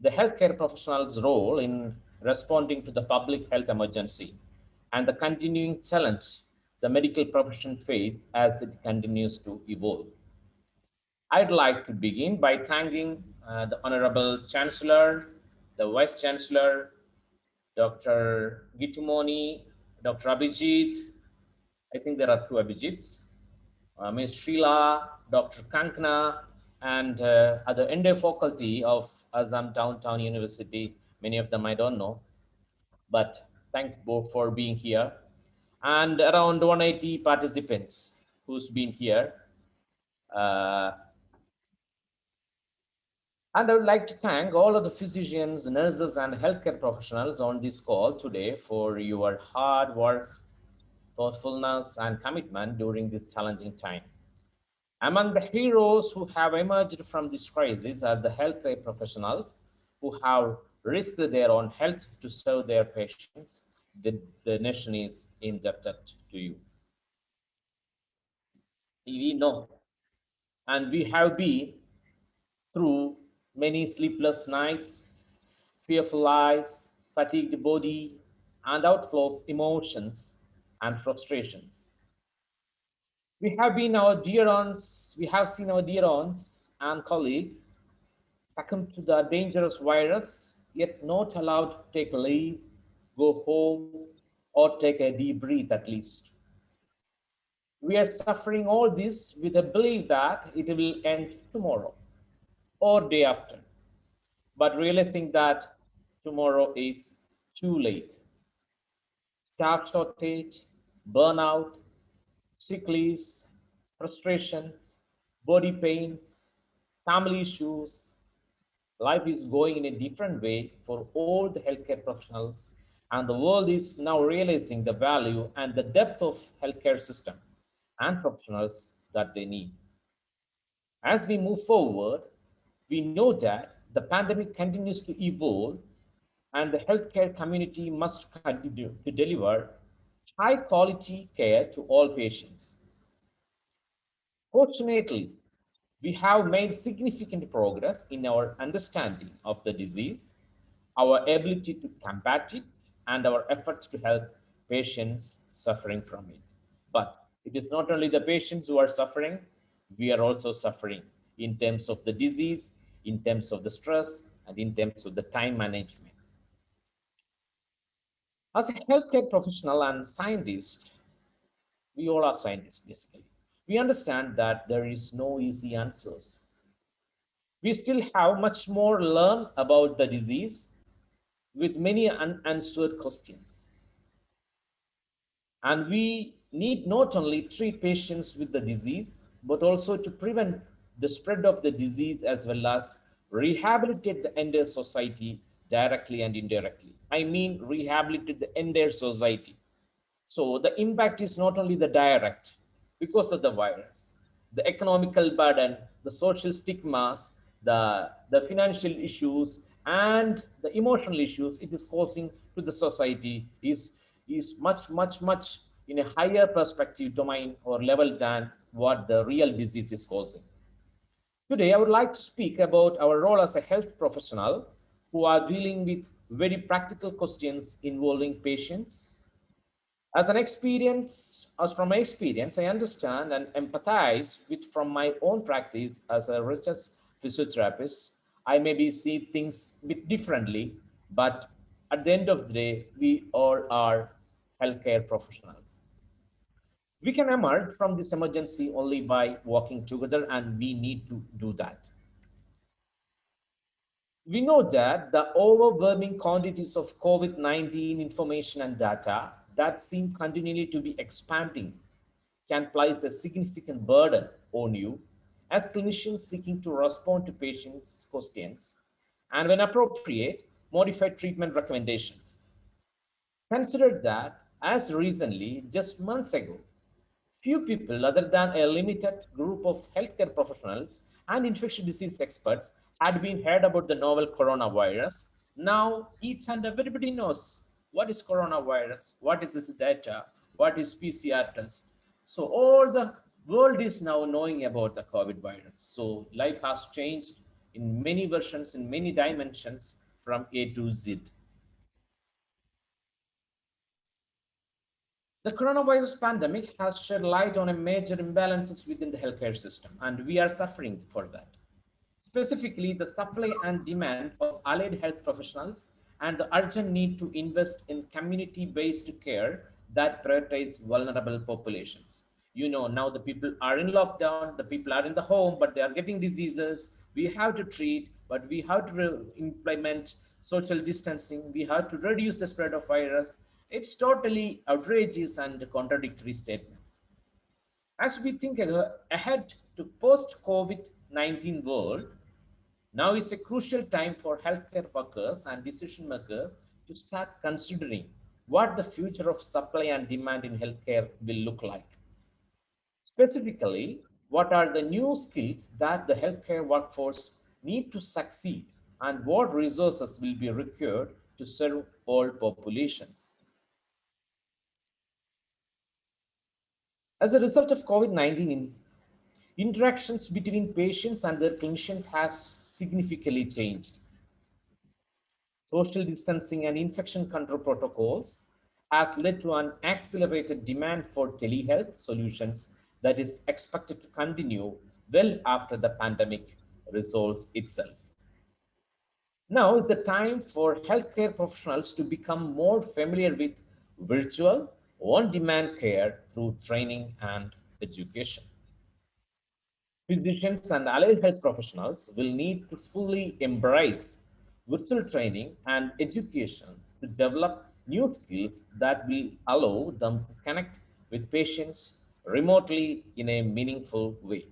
the healthcare professionals' role in responding to the public health emergency, and the continuing challenge the medical profession faces as it continues to evolve. I'd like to begin by thanking the Honorable Chancellor, the Vice Chancellor, Dr. Gitumoni, Dr. Abhijit. I think there are two Abhijits. Ms. Srila, Dr. Kankana, and other entire faculty of Assam Downtown University. Many of them I don't know, but thank you both for being here. And around 180 participants who's been here. And I would like to thank all of the physicians, nurses, and healthcare professionals on this call today for your hard work, thoughtfulness, and commitment during this challenging time. Among the heroes who have emerged from this crisis are the healthcare professionals who have risked their own health to serve their patients. The nation is indebted to you. We know, and we have been through many sleepless nights, fearful eyes, fatigued body, and outflow of emotions and frustration. We have seen our dear ones and colleagues succumb to the dangerous virus, yet not allowed to take leave, go home, or take a deep breath at least. We are suffering all this with a belief that it will end tomorrow or day after, but realizing that tomorrow is too late. Staff shortage, burnout, sick leaves, frustration, body pain, family issues. Life is going in a different way for all the healthcare professionals, and the world is now realizing the value and the depth of healthcare system and professionals that they need. As we move forward, we know that the pandemic continues to evolve and the healthcare community must continue to deliver high quality care to all patients. Fortunately, we have made significant progress in our understanding of the disease, our ability to combat it, and our efforts to help patients suffering from it. But it is not only the patients who are suffering, we are also suffering in terms of the disease, in terms of the stress, and in terms of the time management. As a healthcare professional and scientist, we all are scientists basically. We understand that there is no easy answers. We still have much more to learn about the disease with many unanswered questions. And we need not only treat patients with the disease, but also to prevent the spread of the disease as well as rehabilitate the entire society directly and indirectly. I mean, rehabilitate the entire society. So the impact is not only the direct because of the virus, the economical burden, the social stigmas, the financial issues, and the emotional issues it is causing to the society is much in a higher perspective domain or level than what the real disease is causing. Today, I would like to speak about our role as a health professional who are dealing with very practical questions involving patients. As from my experience, I understand and empathize with from my own practice as a research physiotherapist. I maybe see things a bit differently, but at the end of the day, we all are healthcare professionals. We can emerge from this emergency only by working together, and we need to do that. We know that the overwhelming quantities of COVID-19 information and data that seem continually to be expanding can place a significant burden on you as clinicians seeking to respond to patients' questions and, when appropriate, modify treatment recommendations. Consider that as recently, just months ago, few people other than a limited group of healthcare professionals and infectious disease experts had been heard about the novel coronavirus. Now each and everybody knows what is coronavirus, what is this data, what is PCR test. So all the world is now knowing about the COVID virus. So life has changed in many versions, in many dimensions from A to Z. The coronavirus pandemic has shed light on a major imbalances within the healthcare system, and we are suffering for that. Specifically, the supply and demand of allied health professionals and the urgent need to invest in community-based care that prioritize vulnerable populations. You know, now the people are in lockdown, the people are in the home, but they are getting diseases. We have to treat, but we have to implement social distancing. We have to reduce the spread of virus. It's totally outrageous and contradictory statements. As we think ahead to post-COVID-19 world, now is a crucial time for healthcare workers and decision makers to start considering what the future of supply and demand in healthcare will look like. Specifically, what are the new skills that the healthcare workforce need to succeed and what resources will be required to serve all populations. As a result of COVID-19, interactions between patients and their clinicians has significantly changed. Social distancing and infection control protocols has led to an accelerated demand for telehealth solutions that is expected to continue well after the pandemic resolves itself. Now is the time for healthcare professionals to become more familiar with virtual on-demand care through training and education. Physicians and allied health professionals will need to fully embrace virtual training and education to develop new skills that will allow them to connect with patients remotely in a meaningful way.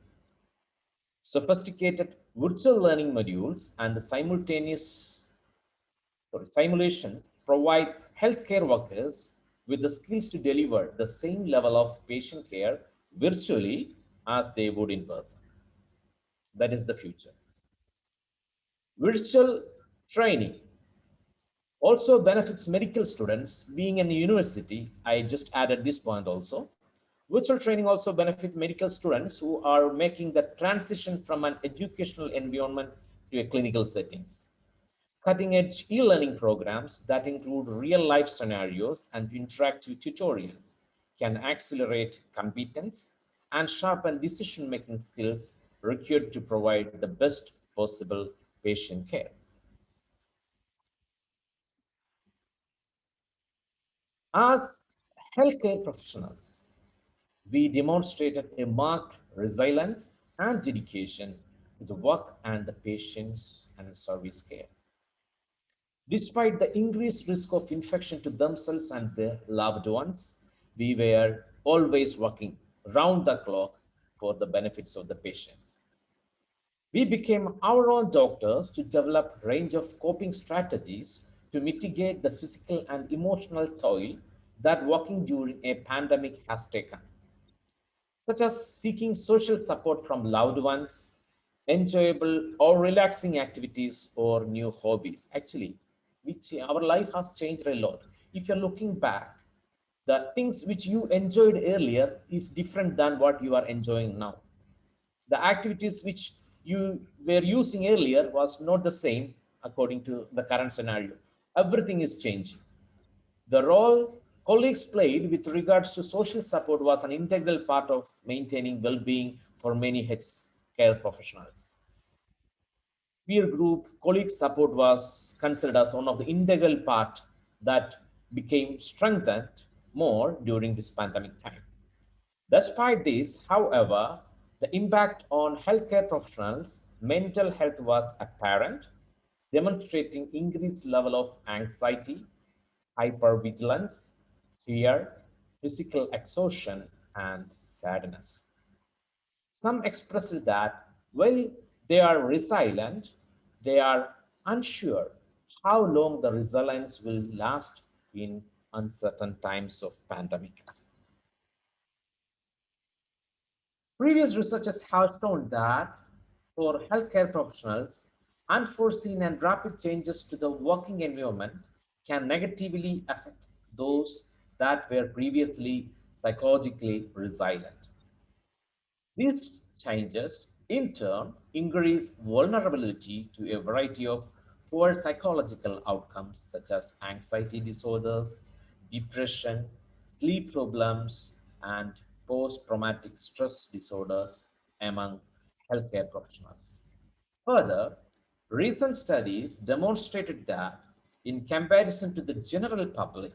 Sophisticated virtual learning modules and simulations provide healthcare workers with the skills to deliver the same level of patient care virtually as they would in person. That is the future. Virtual training also benefits medical students. Being in a university, I just added this point also. Virtual training also benefits medical students who are making the transition from an educational environment to a clinical settings. Cutting-edge e-learning programs that include real-life scenarios and interactive tutorials can accelerate competence and sharpen decision-making skills required to provide the best possible patient care. As healthcare professionals, we demonstrated a marked resilience and dedication to the work and the patients and service care. Despite the increased risk of infection to themselves and their loved ones, we were always working round the clock for the benefits of the patients. We became our own doctors to develop a range of coping strategies to mitigate the physical and emotional toll that working during a pandemic has taken, such as seeking social support from loved ones, enjoyable or relaxing activities, or new hobbies. Actually, which our life has changed a lot. If you're looking back, the things which you enjoyed earlier is different than what you are enjoying now. The activities which you were using earlier was not the same according to the current scenario. Everything is changing. The role colleagues played with regards to social support was an integral part of maintaining well-being for many healthcare professionals. Peer group colleague support was considered as one of the integral part that became strengthened more during this pandemic time. Despite this, however, the impact on healthcare professionals' mental health was apparent, demonstrating increased level of anxiety, hypervigilance, fear, physical exhaustion, and sadness. Some expressed that while they are resilient, they are unsure how long the resilience will last in uncertain times of pandemic. Previous researchers have shown that for healthcare professionals, unforeseen and rapid changes to the working environment can negatively affect those that were previously psychologically resilient. These changes, in turn, increase vulnerability to a variety of poor psychological outcomes such as anxiety disorders, depression, sleep problems, and post-traumatic stress disorders among healthcare professionals. Further, recent studies demonstrated that in comparison to the general public,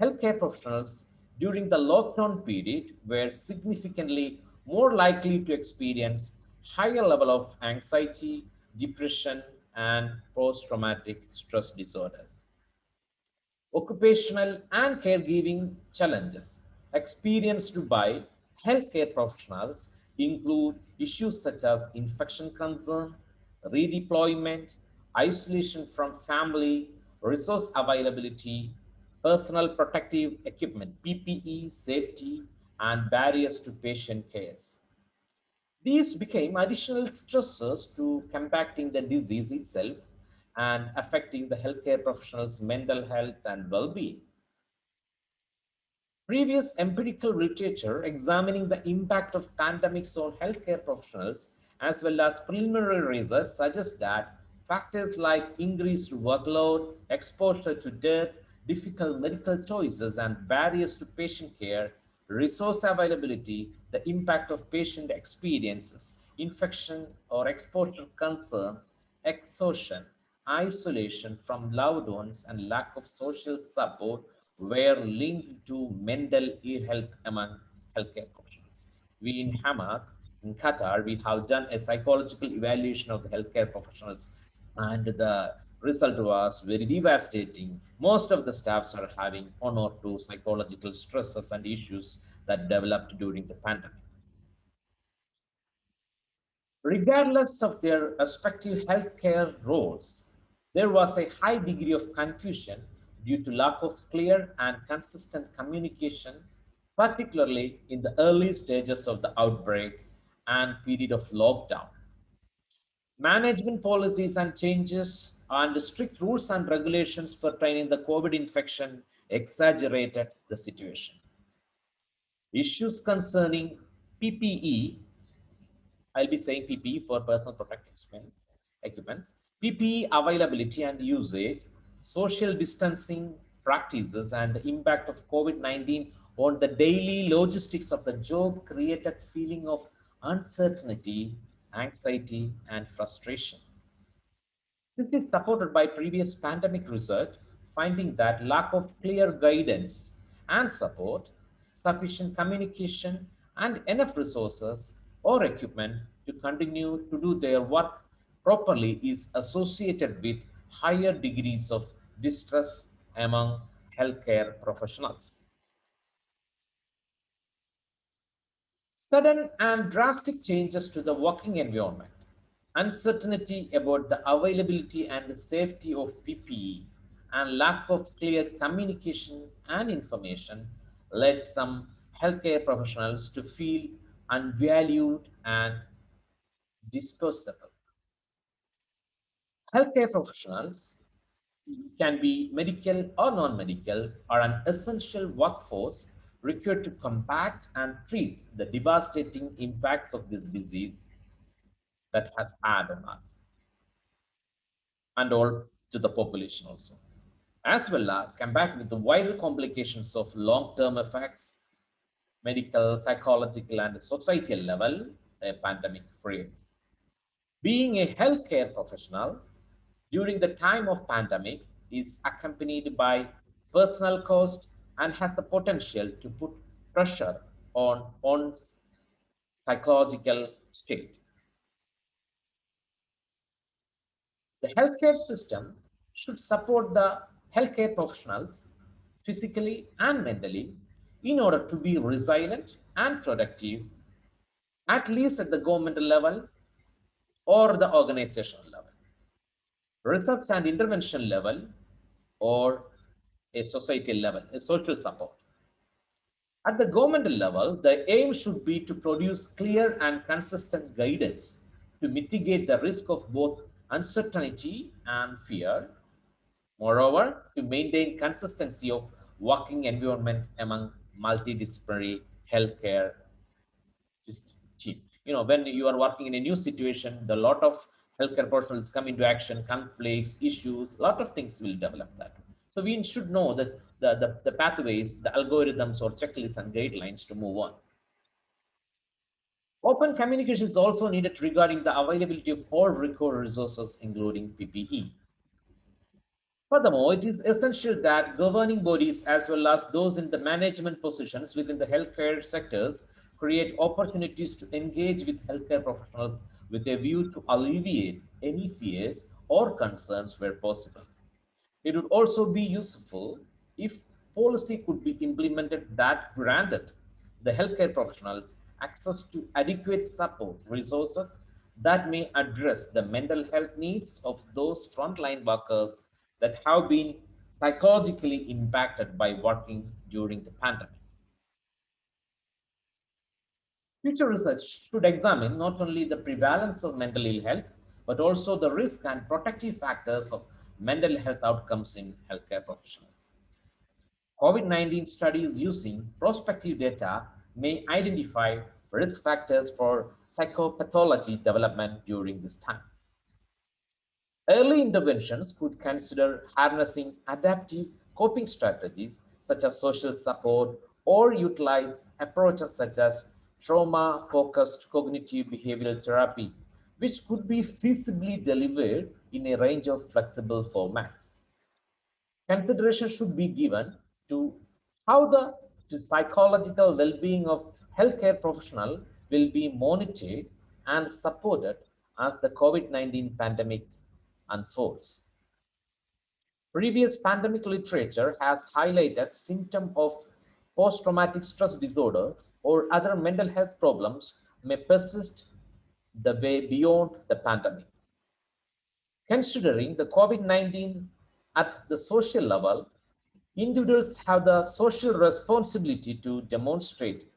healthcare professionals during the lockdown period were significantly more likely to experience higher level of anxiety, depression, and post-traumatic stress disorders. Occupational and caregiving challenges experienced by healthcare professionals include issues such as infection concern, redeployment, isolation from family, resource availability, personal protective equipment, PPE, safety, and barriers to patient care. These became additional stressors to combating the disease itself and affecting the healthcare professionals' mental health and well-being. Previous empirical literature examining the impact of pandemics on healthcare professionals, as well as preliminary research, suggests that factors like increased workload, exposure to dirt, difficult medical choices, and barriers to patient care, resource availability, the impact of patient experiences, infection or exposure concerns, exhaustion, isolation from loved ones, and lack of social support were linked to mental ill health among healthcare professionals. We in Hamad, in Qatar, we have done a psychological evaluation of the healthcare professionals, and the result was very devastating. Most of the staffs are having one or two psychological stresses and issues that developed during the pandemic. Regardless of their respective healthcare roles, there was a high degree of confusion due to lack of clear and consistent communication, particularly in the early stages of the outbreak and period of lockdown. Management policies and changes and strict rules and regulations pertaining the COVID infection exaggerated the situation. Issues concerning PPE, I'll be saying PPE for personal protective equipments, PPE availability and usage, social distancing practices, and the impact of COVID-19 on the daily logistics of the job created feeling of uncertainty, anxiety, and frustration. This is supported by previous pandemic research, finding that lack of clear guidance and support, sufficient communication, and enough resources or equipment to continue to do their work properly is associated with higher degrees of distress among healthcare professionals. Sudden and drastic changes to the working environment, uncertainty about the availability and safety of PPE, and lack of clear communication and information led some healthcare professionals to feel unvalued and disposable. Healthcare professionals can be medical or non-medical, are an essential workforce required to combat and treat the devastating impacts of this disease that has had on us and all to the population also, as well as combat with the wider complications of long-term effects, medical, psychological, and societal level a pandemic creates. Being a healthcare professional during the time of pandemic is accompanied by personal cost and has the potential to put pressure on one's psychological state. The healthcare system should support the healthcare professionals physically and mentally in order to be resilient and productive, at least at the governmental level or the organizational level, research and intervention level, or a societal level, a social support. At the governmental level, the aim should be to produce clear and consistent guidance to mitigate the risk of both uncertainty and fear. Moreover, to maintain consistency of working environment among multidisciplinary healthcare team. When you are working in a new situation, the lot of healthcare professionals come into action, conflicts, issues, a lot of things will develop that. So we should know that the pathways, the algorithms or checklists and guidelines to move on. Open communication is also needed regarding the availability of all required resources, including PPE. Furthermore, it is essential that governing bodies as well as those in the management positions within the healthcare sectors create opportunities to engage with healthcare professionals with a view to alleviate any fears or concerns where possible. It would also be useful if policy could be implemented that granted the healthcare professionals access to adequate support resources that may address the mental health needs of those frontline workers that have been psychologically impacted by working during the pandemic. Future research should examine not only the prevalence of mental ill health, but also the risk and protective factors of mental health outcomes in healthcare professionals. COVID-19 studies using prospective data may identify risk factors for psychopathology development during this time. Early interventions could consider harnessing adaptive coping strategies such as social support or utilize approaches such as trauma-focused cognitive behavioral therapy, which could be feasibly delivered in a range of flexible formats. Consideration should be given to how the psychological well-being of healthcare professionals will be monitored and supported as the COVID-19 pandemic unfolds. Previous pandemic literature has highlighted symptoms of post-traumatic stress disorder or other mental health problems may persist the way beyond the pandemic. Considering the COVID-19 at the social level, individuals have the social responsibility to demonstrate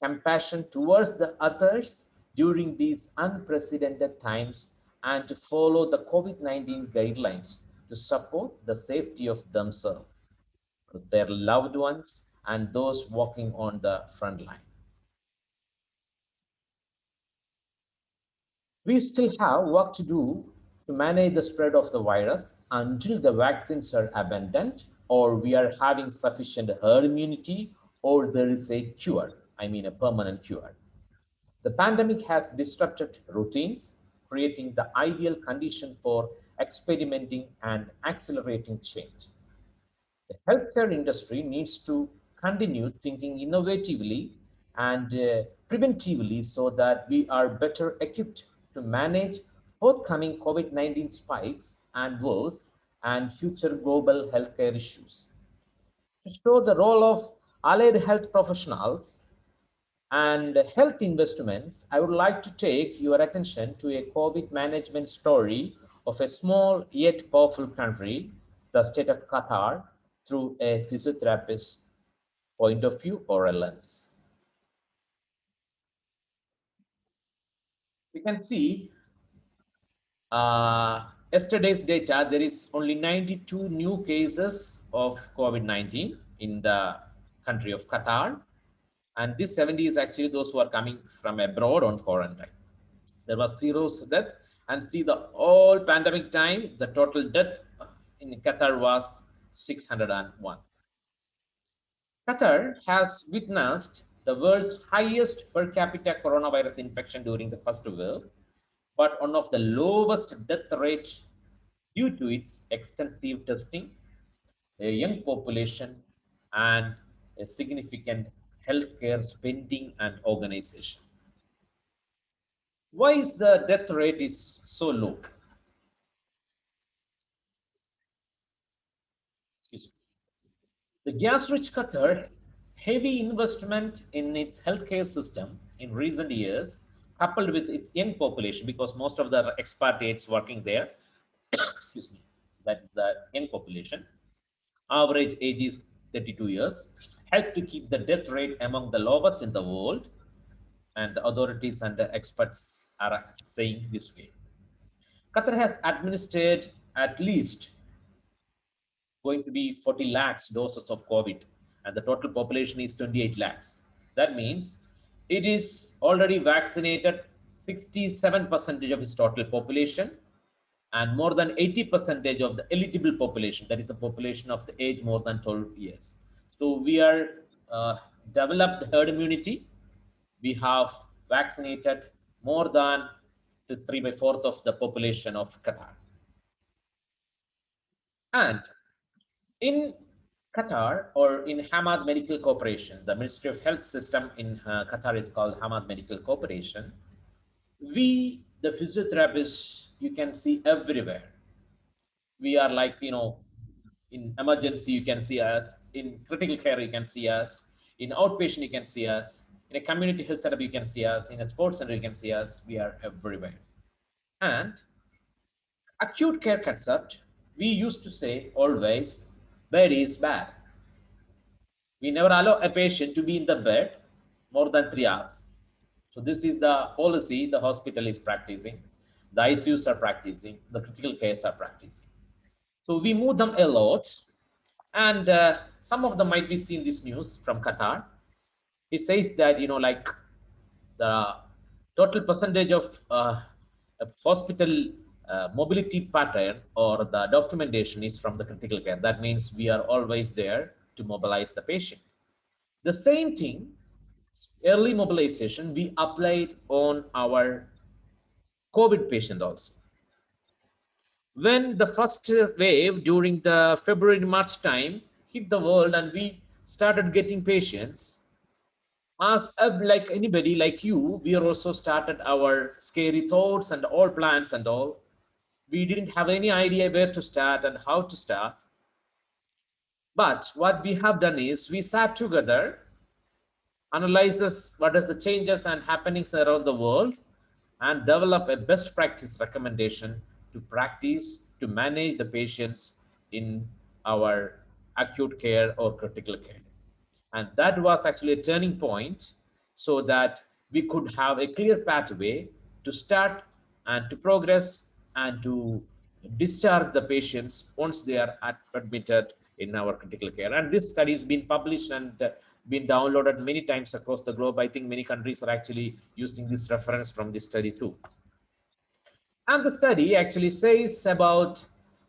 compassion towards the others during these unprecedented times and to follow the COVID-19 guidelines to support the safety of themselves, their loved ones, and those walking on the front line. We still have work to do to manage the spread of the virus until the vaccines are abundant or we are having sufficient herd immunity or there is a cure, I mean a permanent cure. The pandemic has disrupted routines, creating the ideal condition for experimenting and accelerating change. The healthcare industry needs to continue thinking innovatively and preventively so that we are better equipped to manage forthcoming COVID-19 spikes and woes and future global healthcare issues. To show the role of allied health professionals and health investments, I would like to take your attention to a COVID management story of a small yet powerful country, the state of Qatar through a physiotherapist point of view or a lens. You can see yesterday's data, there is only 92 new cases of COVID-19 in the country of Qatar. And this 70 is actually those who are coming from abroad on quarantine. There was 0 death, and see the all pandemic time, the total death in Qatar was 601. Qatar has witnessed the world's highest per capita coronavirus infection during the first wave, but one of the lowest death rates due to its extensive testing, a young population, and a significant healthcare spending and organization. Why is the death rate is so low? Excuse me. The gas-rich Qatar heavy investment in its healthcare system in recent years, coupled with its young population, because most of the expatriates working there, excuse me, that is the young population, average age is 32 years, helped to keep the death rate among the lowest in the world, and the authorities and the experts are saying this way. Qatar has administered at least going to be 40 lakhs doses of COVID, and the total population is 28 lakhs. That means it is already vaccinated 67% of its total population, and more than 80% of the eligible population, that is the population of the age more than 12 years. So we are developed herd immunity. We have vaccinated more than the 3/4 of the population of Qatar. And in Qatar, or in Hamad Medical Corporation, the Ministry of Health system in Qatar is called Hamad Medical Corporation. We, the physiotherapists, you can see everywhere. We are like, you know, in emergency, you can see us. In critical care, you can see us. In outpatient, you can see us. In a community health setup, you can see us. In a sports center, you can see us. We are everywhere. And acute care concept, we used to say always, bed is bad. We never allow a patient to be in the bed more than 3 hours. So this is the policy the hospital is practicing. The ICUs are practicing. The critical cares are practicing. So we move them a lot. And some of them might be seen this news from Qatar. It says that, you know, like the total percentage of hospital mobility pattern or the documentation is from the critical care. That means we are always there to mobilize the patient. The same thing, early mobilization, we applied on our COVID patient also. When the first wave during the February-March time hit the world and we started getting patients, as like anybody like you, we also started our scary thoughts and all plans and all. We didn't have any idea where to start and how to start. But what we have done is we sat together, analyzes what is the changes and happenings around the world, and develop a best practice recommendation to practice to manage the patients in our acute care or critical care. And that was actually a turning point so that we could have a clear pathway to start and to progress and to discharge the patients once they are admitted in our critical care. And this study has been published and been downloaded many times across the globe. I think many countries are actually using this reference from this study too. And the study actually says about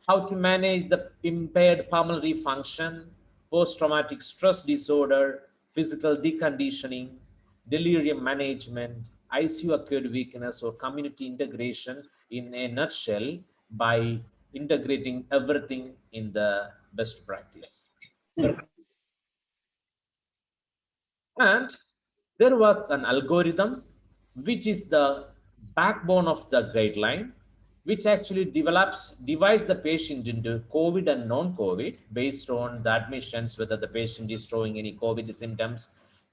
how to manage the impaired pulmonary function, post-traumatic stress disorder, physical deconditioning, delirium management, ICU acute weakness, or community integration in a nutshell by integrating everything in the best practice. And there was an algorithm, which is the backbone of the guideline, which actually divides the patient into COVID and non-COVID based on the admissions, whether the patient is showing any COVID symptoms,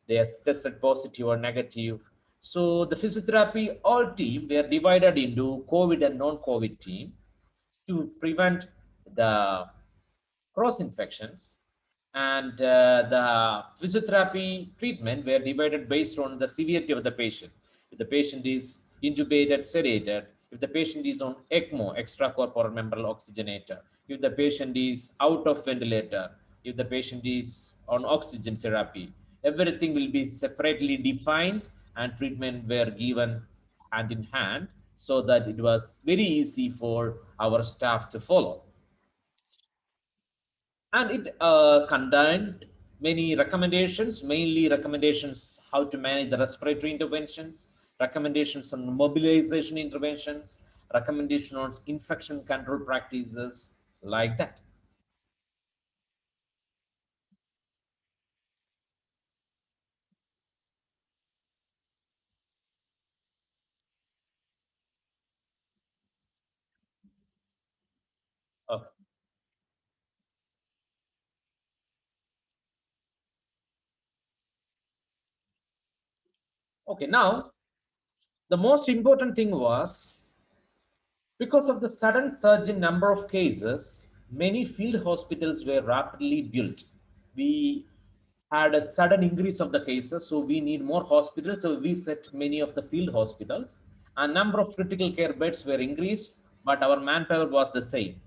they are tested positive or negative. So the physiotherapy all team, they are divided into COVID and non-COVID team to prevent the cross infections, and the physiotherapy treatment were divided based on the severity of the patient. If the patient is intubated, sedated, if the patient is on ECMO, extracorporeal membrane oxygenator, if the patient is out of ventilator, if the patient is on oxygen therapy, everything will be separately defined and treatment were given hand in hand, so that it was very easy for our staff to follow. And it contained many recommendations, mainly recommendations how to manage the respiratory interventions, recommendations on mobilization interventions, recommendation on infection control practices, like that. Okay. Okay, now the most important thing was, because of the sudden surge in number of cases, many field hospitals were rapidly built. We had a sudden increase of the cases, so we need more hospitals. So we set many of the field hospitals, and number of critical care beds were increased, but our manpower was the same.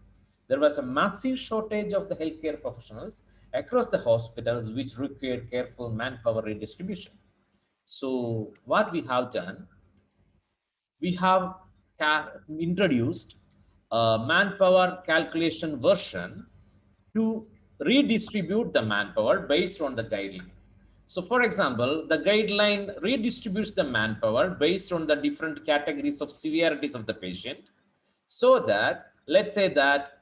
There was a massive shortage of the healthcare professionals across the hospitals, which required careful manpower redistribution. So what we have done, we have introduced a manpower calculation version to redistribute the manpower based on the guideline. So for example, the guideline redistributes the manpower based on the different categories of severities of the patient, so that, let's say that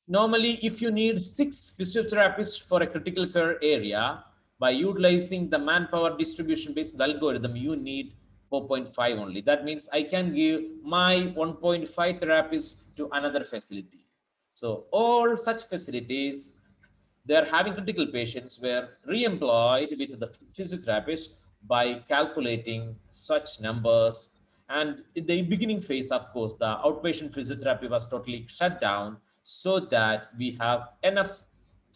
normally if you need 6 physiotherapists for a critical care area, by utilizing the manpower distribution based on the algorithm, you need 4.5 only. That means I can give my 1.5 therapists to another facility. So all such facilities, they are having critical patients were re-employed with the physiotherapist by calculating such numbers. And in the beginning phase, of course, the outpatient physiotherapy was totally shut down, so that we have enough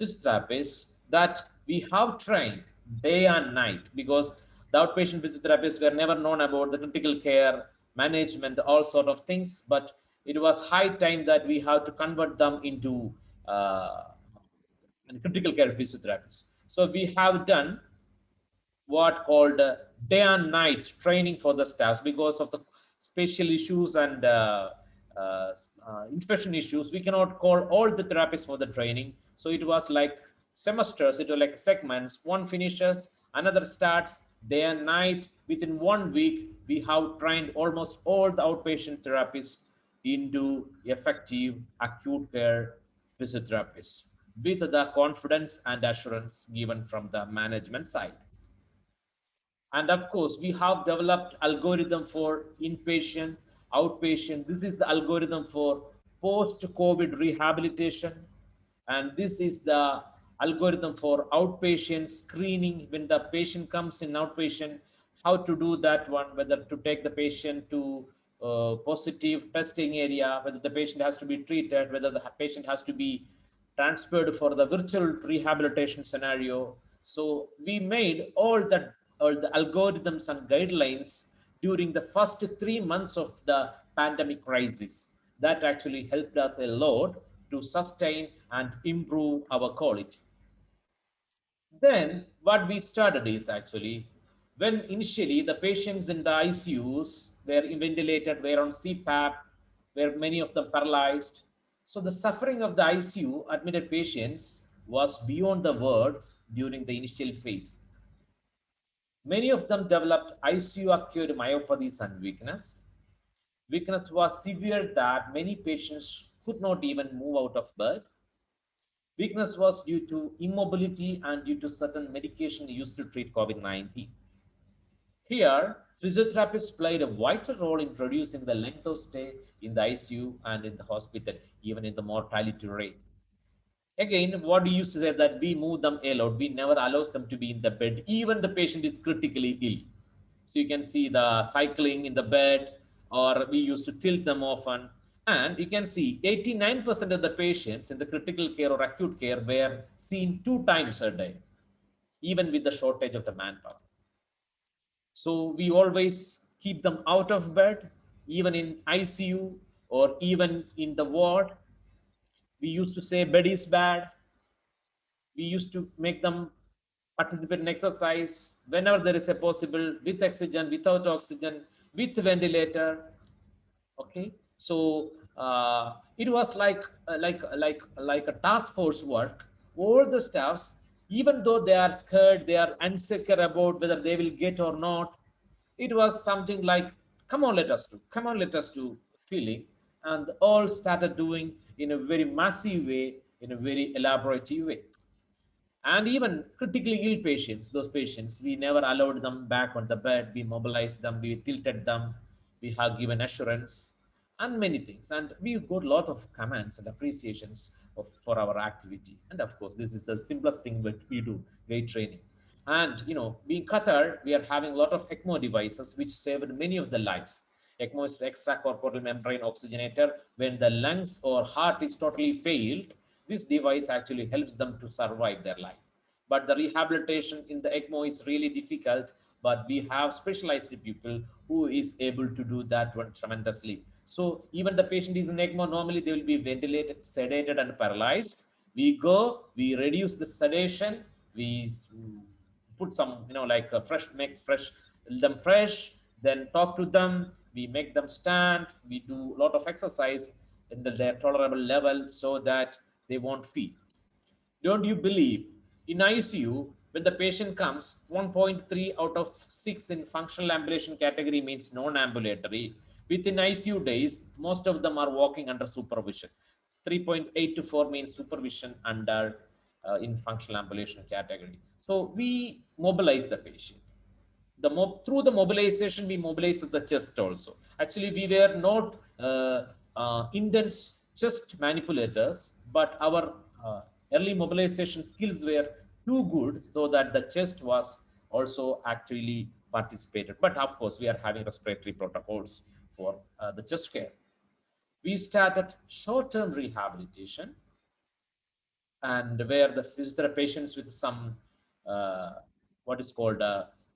physiotherapists that we have trained day and night, because the outpatient physiotherapists were never known about the critical care management, all sort of things. But it was high time that we have to convert them into and critical care physiotherapists. So we have done what called day and night training for the staffs, because of the spatial issues and infection issues. We cannot call all the therapists for the training. So it was like semesters, it was like segments. One finishes, another starts, day and night. Within 1 week, we have trained almost all the outpatient therapists into effective acute care physiotherapists, with the confidence and assurance given from the management side. And of course, we have developed algorithm for inpatient, outpatient. This is the algorithm for post-COVID rehabilitation. And this is the algorithm for outpatient screening. When the patient comes in outpatient, how to do that one, whether to take the patient to positive testing area, whether the patient has to be treated, whether the patient has to be transferred for the virtual rehabilitation scenario. So we made all the algorithms and guidelines during the first 3 months of the pandemic crisis. That actually helped us a lot to sustain and improve our quality. Then what we started is, actually, when initially the patients in the ICUs were ventilated, were on CPAP, were many of them paralyzed. So the suffering of the ICU admitted patients was beyond the words during the initial phase. Many of them developed ICU-acquired myopathies and weakness. Weakness was severe that many patients could not even move out of bed. Weakness was due to immobility and due to certain medication used to treat COVID-19. Here, physiotherapists played a vital role in reducing the length of stay in the ICU and in the hospital, even in the mortality rate. Again, what we used to say that we move them a lot. We never allow them to be in the bed, even the patient is critically ill. So you can see the cycling in the bed, or we used to tilt them often. And you can see 89% of the patients in the critical care or acute care were seen 2 times a day, even with the shortage of the manpower. So we always keep them out of bed, even in ICU or even in the ward. We used to say bed is bad. We used to make them participate in exercise whenever there is a possible, with oxygen, without oxygen, with ventilator. Okay, so it was like a task force work. All the staffs, even though they are scared, they are unsecure about whether they will get or not, it was something like, come on, let us do, come on, let us do feeling. And all started doing in a very massive way, in a very elaborative way. And even critically ill patients, those patients, we never allowed them back on the bed. We mobilized them, we tilted them, we have given assurance and many things. And we got a lot of comments and appreciations for our activity. And of course, this is the simplest thing that we do, weight training. And being Qatar, we are having a lot of ECMO devices which saved many of the lives. ECMO is the extracorporeal membrane oxygenator. When the lungs or heart is totally failed, this device actually helps them to survive their life. But the rehabilitation in the ECMO is really difficult, but we have specialized people who is able to do that one tremendously. So even the patient is in ECMO, normally they will be ventilated, sedated and paralyzed. We go, we reduce the sedation, we put some, like a them fresh, then talk to them, we make them stand, we do a lot of exercise in their tolerable level so that they won't feel. Don't you believe in ICU, when the patient comes, 1.3 out of 6 in functional ambulation category means non-ambulatory. Within ICU days, most of them are walking under supervision. 3.8 to 4 means supervision under in functional ambulation category. So we mobilize the patient. Through the mobilization, we mobilized the chest also. Actually, we were not intense chest manipulators, but our early mobilization skills were too good so that the chest was also actually participated. But of course, we are having respiratory protocols for the chest care. We started short-term rehabilitation, and where the physiotherapy patients with some what is called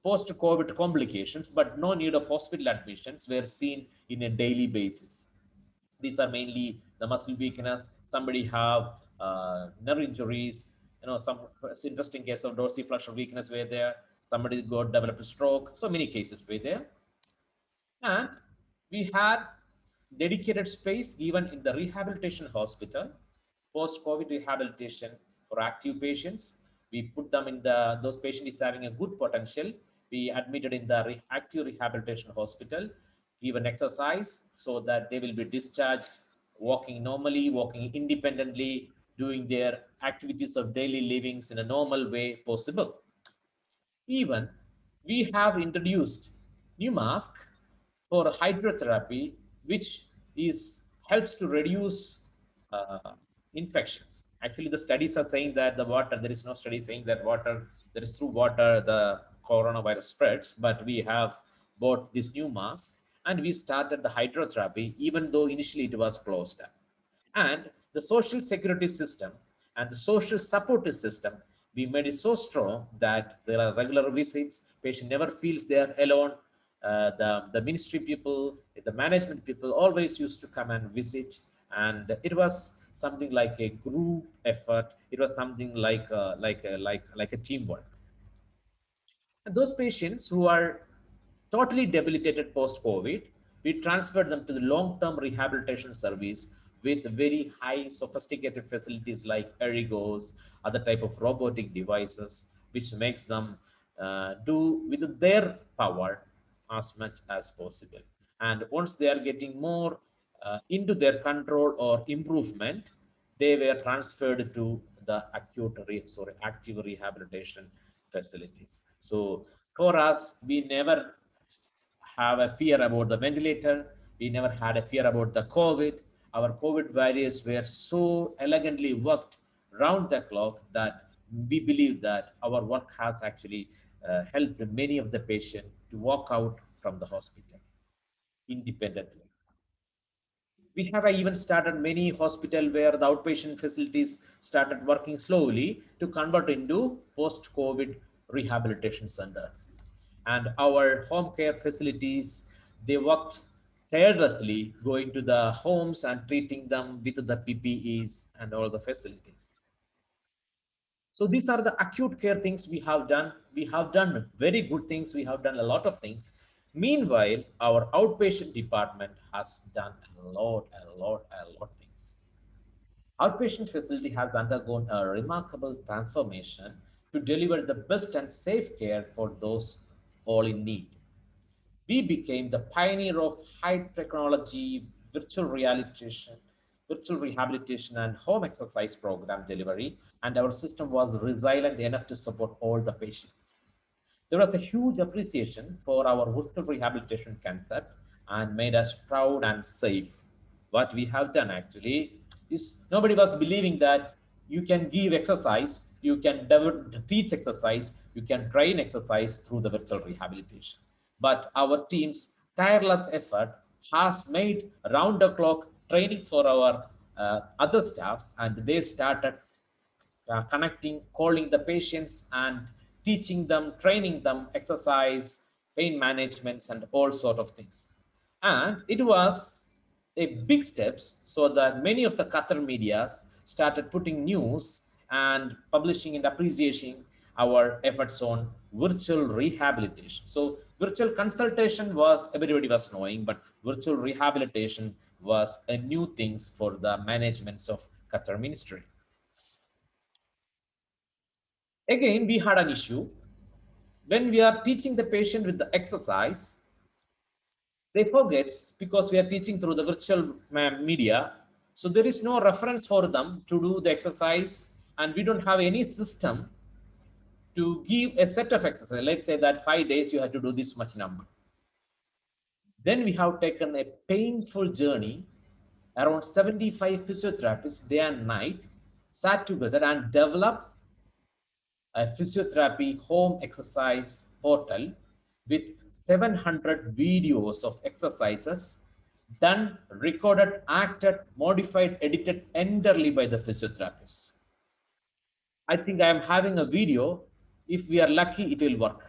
post-COVID complications, but no need of hospital admissions, were seen in a daily basis. These are mainly the muscle weakness. Somebody have nerve injuries. Some interesting case of dorsiflexural weakness were there. Somebody got developed a stroke. So many cases were there, and we had dedicated space given in the rehabilitation hospital, post-COVID rehabilitation for active patients. We put them in those patients having a good potential. We admitted in the active rehabilitation hospital, given exercise so that they will be discharged, walking normally, walking independently, doing their activities of daily livings in a normal way possible. Even we have introduced new mask for hydrotherapy, which helps to reduce infections. Actually, the studies are saying that the water, there is no study saying that there is through water the coronavirus spreads, but we have bought this new mask and we started the hydrotherapy, even though initially it was closed up. And the social security system and the social support system, we made it so strong that there are regular visits. Patient never feels they are alone. The ministry people, the management people always used to come and visit, and it was something like a group effort. It was something like a teamwork. And those patients who are totally debilitated post-COVID, we transferred them to the long-term rehabilitation service with very high sophisticated facilities like ergos, other type of robotic devices, which makes them do with their power as much as possible. And once they are getting more into their control or improvement, they were transferred to the active rehabilitation facilities. So for us, we never have a fear about the ventilator. We never had a fear about the COVID. Our COVID barriers were so elegantly worked round the clock that we believe that our work has actually helped many of the patients to walk out from the hospital independently. We have even started many hospitals where the outpatient facilities started working slowly to convert into post-COVID rehabilitation centers. And our home care facilities, they worked tirelessly going to the homes and treating them with the PPEs and all the facilities. So these are the acute care things we have done. We have done very good things. We have done a lot of things. Meanwhile, our outpatient department has done a lot of things. Outpatient facility has undergone a remarkable transformation to deliver the best and safe care for those all in need. We became the pioneer of high technology, virtual rehabilitation and home exercise program delivery, and our system was resilient enough to support all the patients. There was a huge appreciation for our virtual rehabilitation concept and made us proud and safe. What we have done actually is nobody was believing that you can give exercise, you can teach exercise, you can train exercise through the virtual rehabilitation. But our team's tireless effort has made round-the-clock training for our other staffs, and they started connecting, calling the patients and teaching them, training them, exercise, pain managements, and all sort of things. And it was a big steps so that many of the Qatar medias started putting news and publishing and appreciating our efforts on virtual rehabilitation. So virtual consultation was, everybody was knowing, but virtual rehabilitation was a new things for the managements of Qatar ministry. Again, we had an issue. When we are teaching the patient with the exercise, they forget because we are teaching through the virtual media. So there is no reference for them to do the exercise, and we don't have any system to give a set of exercise. Let's say that 5 days you have to do this much number. Then we have taken a painful journey. Around 75 physiotherapists day and night sat together and developed a physiotherapy home exercise portal with 700 videos of exercises done, recorded, acted, modified, edited entirely by the physiotherapists. I think I am having a video. If we are lucky, it will work.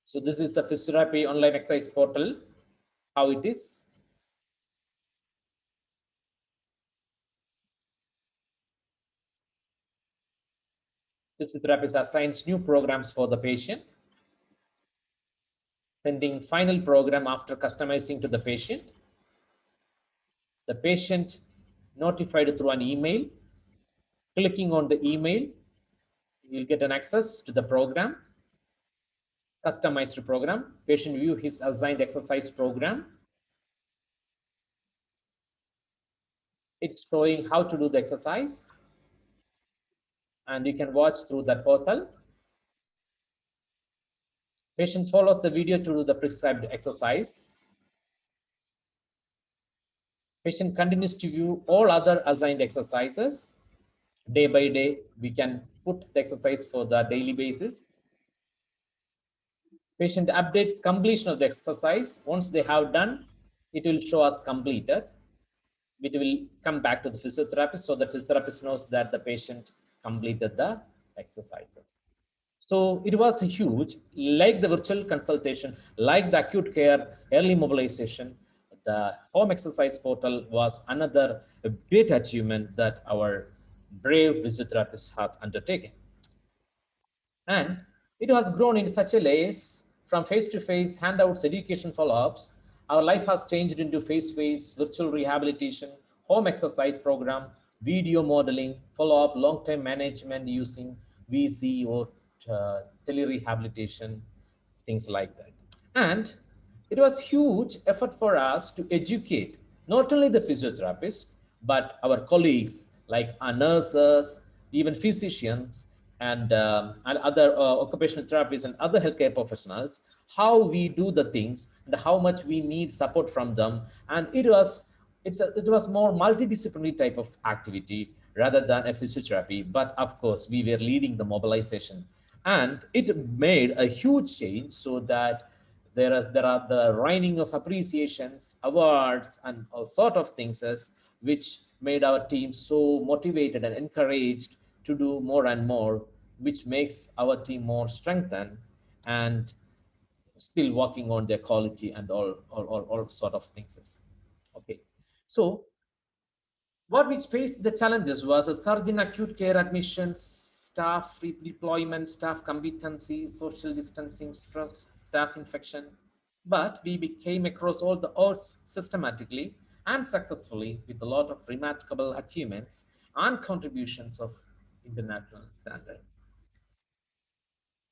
So this is the physiotherapy online exercise portal, how it is. Physiotherapist assigns new programs for the patient, sending final program after customizing to the patient. The patient notified through an email. Clicking on the email, you'll get an access to the program, customized program. Patient view his assigned exercise program. It's showing how to do the exercise, and you can watch through that portal. Patient follows the video to do the prescribed exercise. Patient continues to view all other assigned exercises. Day by day, we can put the exercise for the daily basis. Patient updates completion of the exercise. Once they have done, it will show us completed. It will come back to the physiotherapist, so the physiotherapist knows that the patient completed the exercise. So it was huge, like the virtual consultation, like the acute care, early mobilization. The home exercise portal was another great achievement that our brave physiotherapists have undertaken. And it has grown in such a ways from face-to-face handouts, education follow-ups. Our life has changed into face-to-face virtual rehabilitation, home exercise program, video modeling, follow-up, long-term management using VC or telerehabilitation, things like that. And it was huge effort for us to educate not only the physiotherapists, but our colleagues like our nurses, even physicians, and other occupational therapists and other healthcare professionals, how we do the things and how much we need support from them. And it was it was more multidisciplinary type of activity rather than a physiotherapy. But of course, we were leading the mobilization, and it made a huge change, so that there are the raining of appreciations, awards, and all sort of things which made our team so motivated and encouraged to do more and more, which makes our team more strengthened and still working on their quality and all sort of things. Okay, so what which faced the challenges was a surge in acute care admissions, staff redeployment, staff competency, social distancing, stress, staff infection. But we came across all the odds systematically and successfully, with a lot of remarkable achievements and contributions of international standards.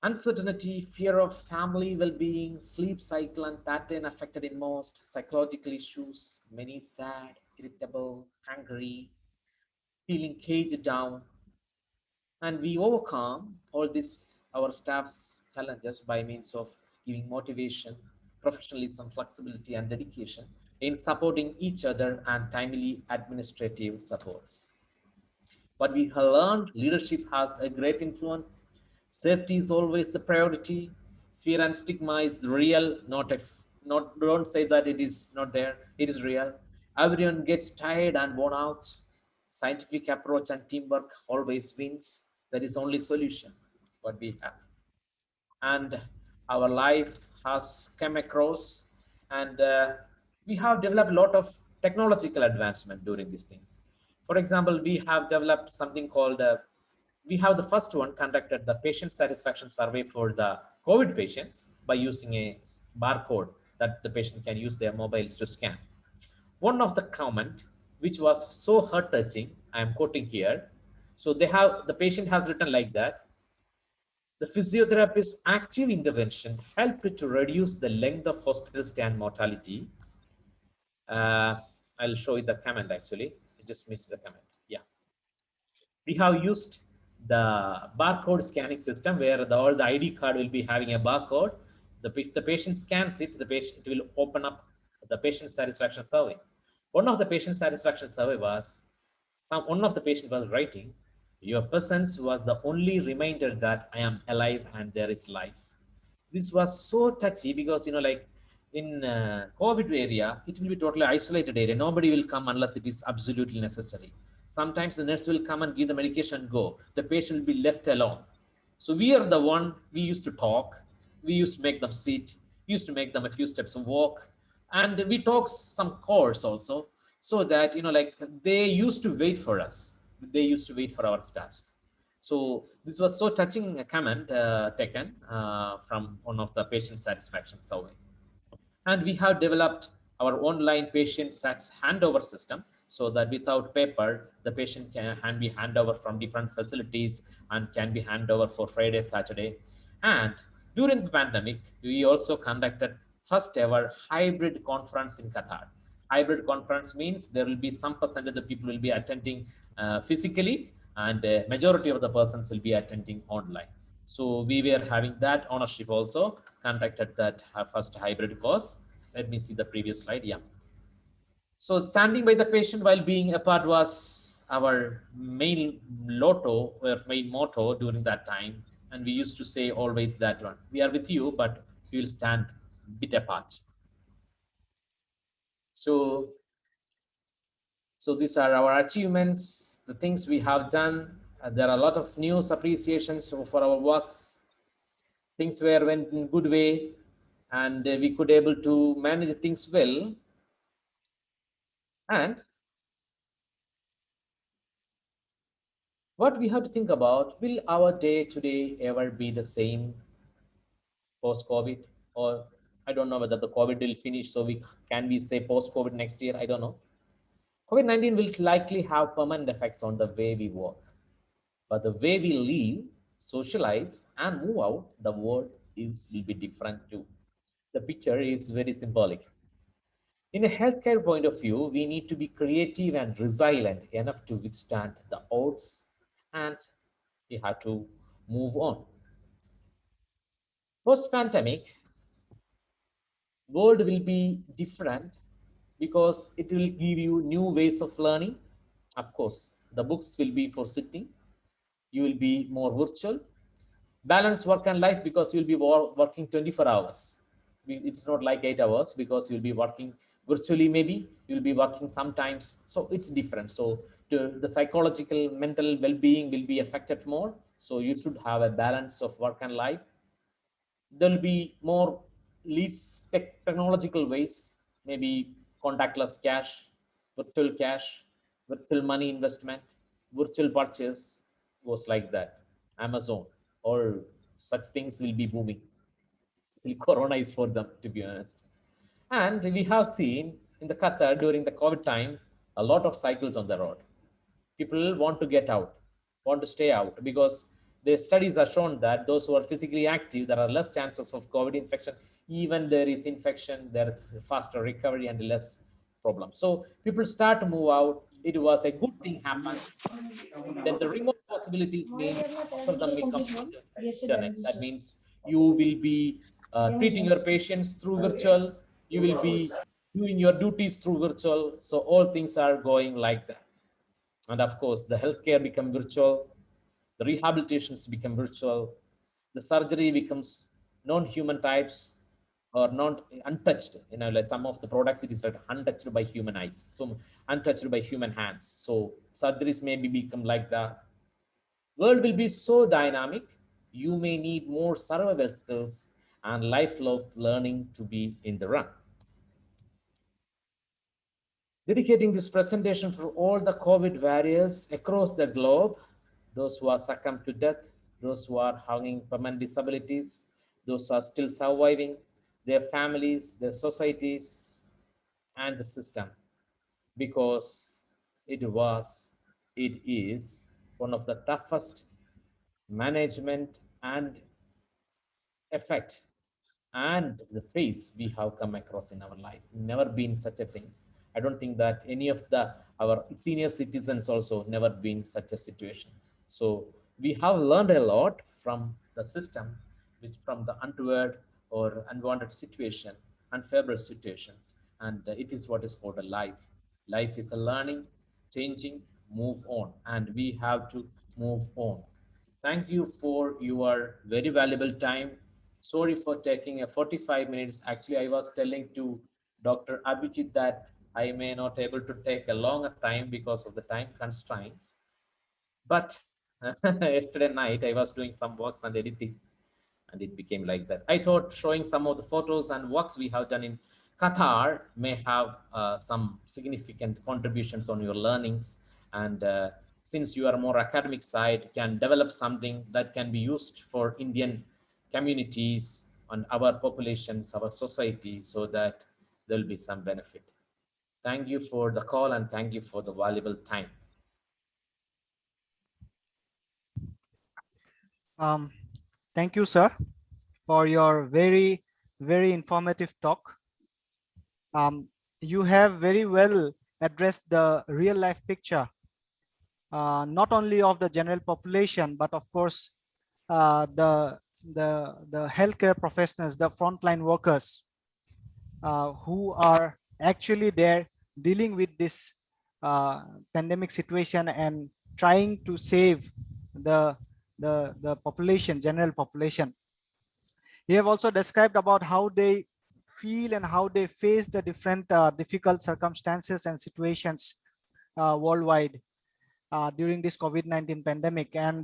Uncertainty, fear of family well-being, sleep cycle and pattern affected in most, psychological issues, many sad, irritable, angry, feeling caged down. And we overcome all this, our staff's challenges, by means of giving motivation, professionalism, flexibility, and dedication in supporting each other and timely administrative supports. But we have learned leadership has a great influence. Safety is always the priority. Fear and stigma is real, don't say that it is not there. It is real. Everyone gets tired and worn out. Scientific approach and teamwork always wins. That is only solution what we have. And our life has come across, and we have developed a lot of technological advancement during these things. For example, we have developed something called, we have the first one conducted the patient satisfaction survey for the COVID patients by using a barcode that the patient can use their mobiles to scan. One of the comment, which was so heart touching, I am quoting here. So the patient has written like that: the physiotherapist's active intervention helped to reduce the length of hospital stay and mortality. I'll show you the comment actually. I just missed the comment. Yeah. We have used the barcode scanning system where all the ID card will be having a barcode. If the patient scans it, it will open up the patient satisfaction survey. One of the patient satisfaction survey was, one of the patient was writing, your presence was the only reminder that I am alive and there is life. This was so touchy because, like in COVID area, it will be totally isolated area. Nobody will come unless it is absolutely necessary. Sometimes the nurse will come and give the medication and go. The patient will be left alone. So we are the one, we used to talk. We used to make them sit. We used to make them a few steps of walk. And we talk some course also, so that, like they used to wait for us. They used to wait for our staffs. So this was so touching a comment taken from one of the patient satisfaction survey. And we have developed our online patient sats handover system, so that without paper, the patient can be handover from different facilities and can be handover for Friday, Saturday. And during the pandemic, we also conducted first ever hybrid conference in Qatar. Hybrid conference means there will be some percentage of people will be attending physically, and majority of the persons will be attending online. So we were having that ownership also, conducted that first hybrid course. Let me see the previous slide. Yeah. So standing by the patient while being apart was our main motto during that time. And we used to say always that one, we are with you, but we will stand a bit apart. So these are our achievements, the things we have done. There are a lot of news appreciations for our works. Things went in good way, and we could able to manage things well. And what we have to think about, will our day today ever be the same post-COVID? Or I don't know whether the COVID will finish, so can we say post-COVID next year? I don't know. COVID-19 will likely have permanent effects on the way we work. But the way we live, socialize, and move out, the world will be different too. The picture is very symbolic. In a healthcare point of view, we need to be creative and resilient enough to withstand the odds, and we have to move on. Post-pandemic, world will be different because it will give you new ways of learning. Of course, the books will be for sitting. You will be more virtual. Balance work and life, because you'll be working 24 hours. It's not like 8 hours, because you'll be working virtually, maybe you'll be working sometimes. So it's different. So the psychological, mental well-being will be affected more. So you should have a balance of work and life. There'll be more leads technological ways, maybe contactless cash, virtual money investment, virtual purchase, goes like that. Amazon, or such things will be booming. Corona is for them, to be honest. And we have seen in the Qatar during the COVID time, a lot of cycles on the road. People want to get out, want to stay out, because the studies have shown that those who are physically active, there are less chances of COVID infection. Even there is infection, there is faster recovery and less problem. So people start to move out. It was a good thing happened. Then the remote possibilities means most of them will come from the internet. That means you will be treating your patients through virtual. You will be doing your duties through virtual. So all things are going like that. And of course, the healthcare become virtual, the rehabilitations become virtual, the surgery becomes non-human types or not untouched. Like some of the products, it is like untouched by human eyes, so untouched by human hands. So surgeries maybe become like that. World will be so dynamic. You may need more survival skills and lifelong learning to be in the run. Dedicating this presentation for all the COVID warriors across the globe, those who are succumbed to death, those who are having permanent disabilities, those who are still surviving, their families, their societies, and the system, because it is one of the toughest management and effect and the phase we have come across in our life. Never been such a thing. I don't think that any of our senior citizens also never been such a situation. So we have learned a lot from the system, which from the untoward or unwanted situation, unfavorable situation, and it is what is called a life. Life is a learning, changing, move on, and we have to move on. Thank you for your very valuable time. Sorry for taking a 45 minutes. Actually, I was telling to Dr. Abhijit that I may not able to take a longer time because of the time constraints. But yesterday night, I was doing some works and editing, and it became like that. I thought showing some of the photos and works we have done in Qatar may have some significant contributions on your learnings. And since you are more academic side, can develop something that can be used for Indian communities and our populations, our society, so that there'll be some benefit. Thank you for the call and thank you for the valuable time. Thank you, sir, for your very, very informative talk. You have very well addressed the real life picture, not only of the general population, but of course, the healthcare professionals, the frontline workers, who are actually there dealing with this pandemic situation and trying to save the population, general population. You have also described about how they feel and how they face the different difficult circumstances and situations worldwide during this COVID-19 pandemic. And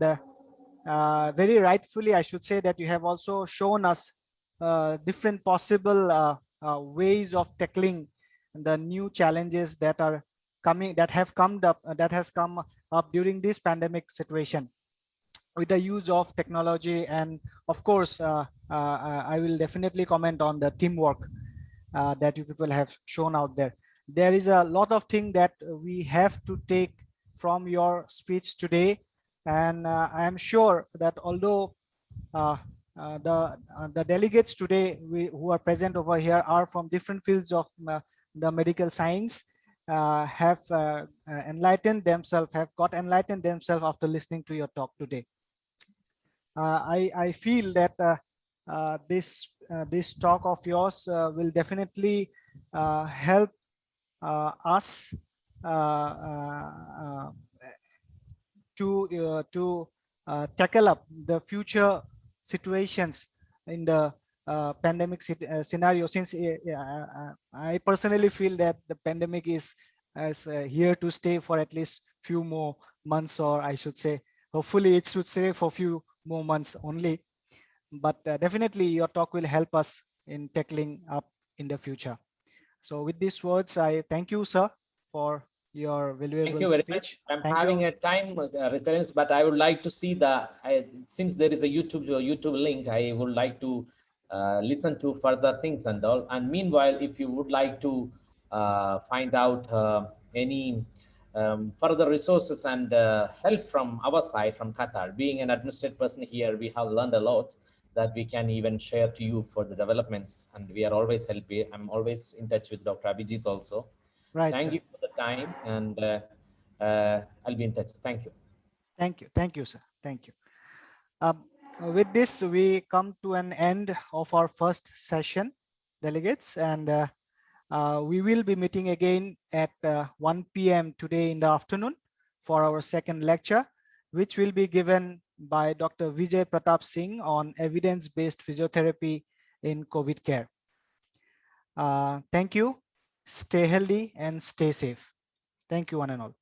very rightfully, I should say that you have also shown us different possible ways of tackling the new challenges that are coming, that has come up during this pandemic situation, with the use of technology. And of course, I will definitely comment on the teamwork that you people have shown out there. There is a lot of things that we have to take from your speech today. And I am sure that although the delegates today who are present over here are from different fields of the medical science, have enlightened themselves, have got enlightened themselves after listening to your talk today. I feel that this talk of yours will definitely help us to tackle up the future situations in the pandemic scenario, since I personally feel that the pandemic is here to stay for at least few more months, or I should say hopefully it should stay for few more months only. But definitely your talk will help us in tackling up in the future. So with these words, I thank you, sir, for your valuable Thank you very speech. much. I'm Thank having you. a time residence, but I would like to see since there is a YouTube link, I would like to listen to further things and all. And meanwhile, if you would like to find out any further resources and help from our side, from Qatar, being an administrative person here, we have learned a lot that we can even share to you for the developments, and we are always helping. I'm always in touch with Dr. Abhijit also. Right. Thank Sir. you for the time, and I'll be in touch. Thank you. Thank you. Thank you, sir. Thank you. With this, we come to an end of our first session, delegates, and we will be meeting again at 1 p.m. today in the afternoon for our second lecture, which will be given by Dr. Vijay Pratap Singh on evidence-based physiotherapy in COVID care. Thank you. Stay healthy and stay safe. Thank you, one and all.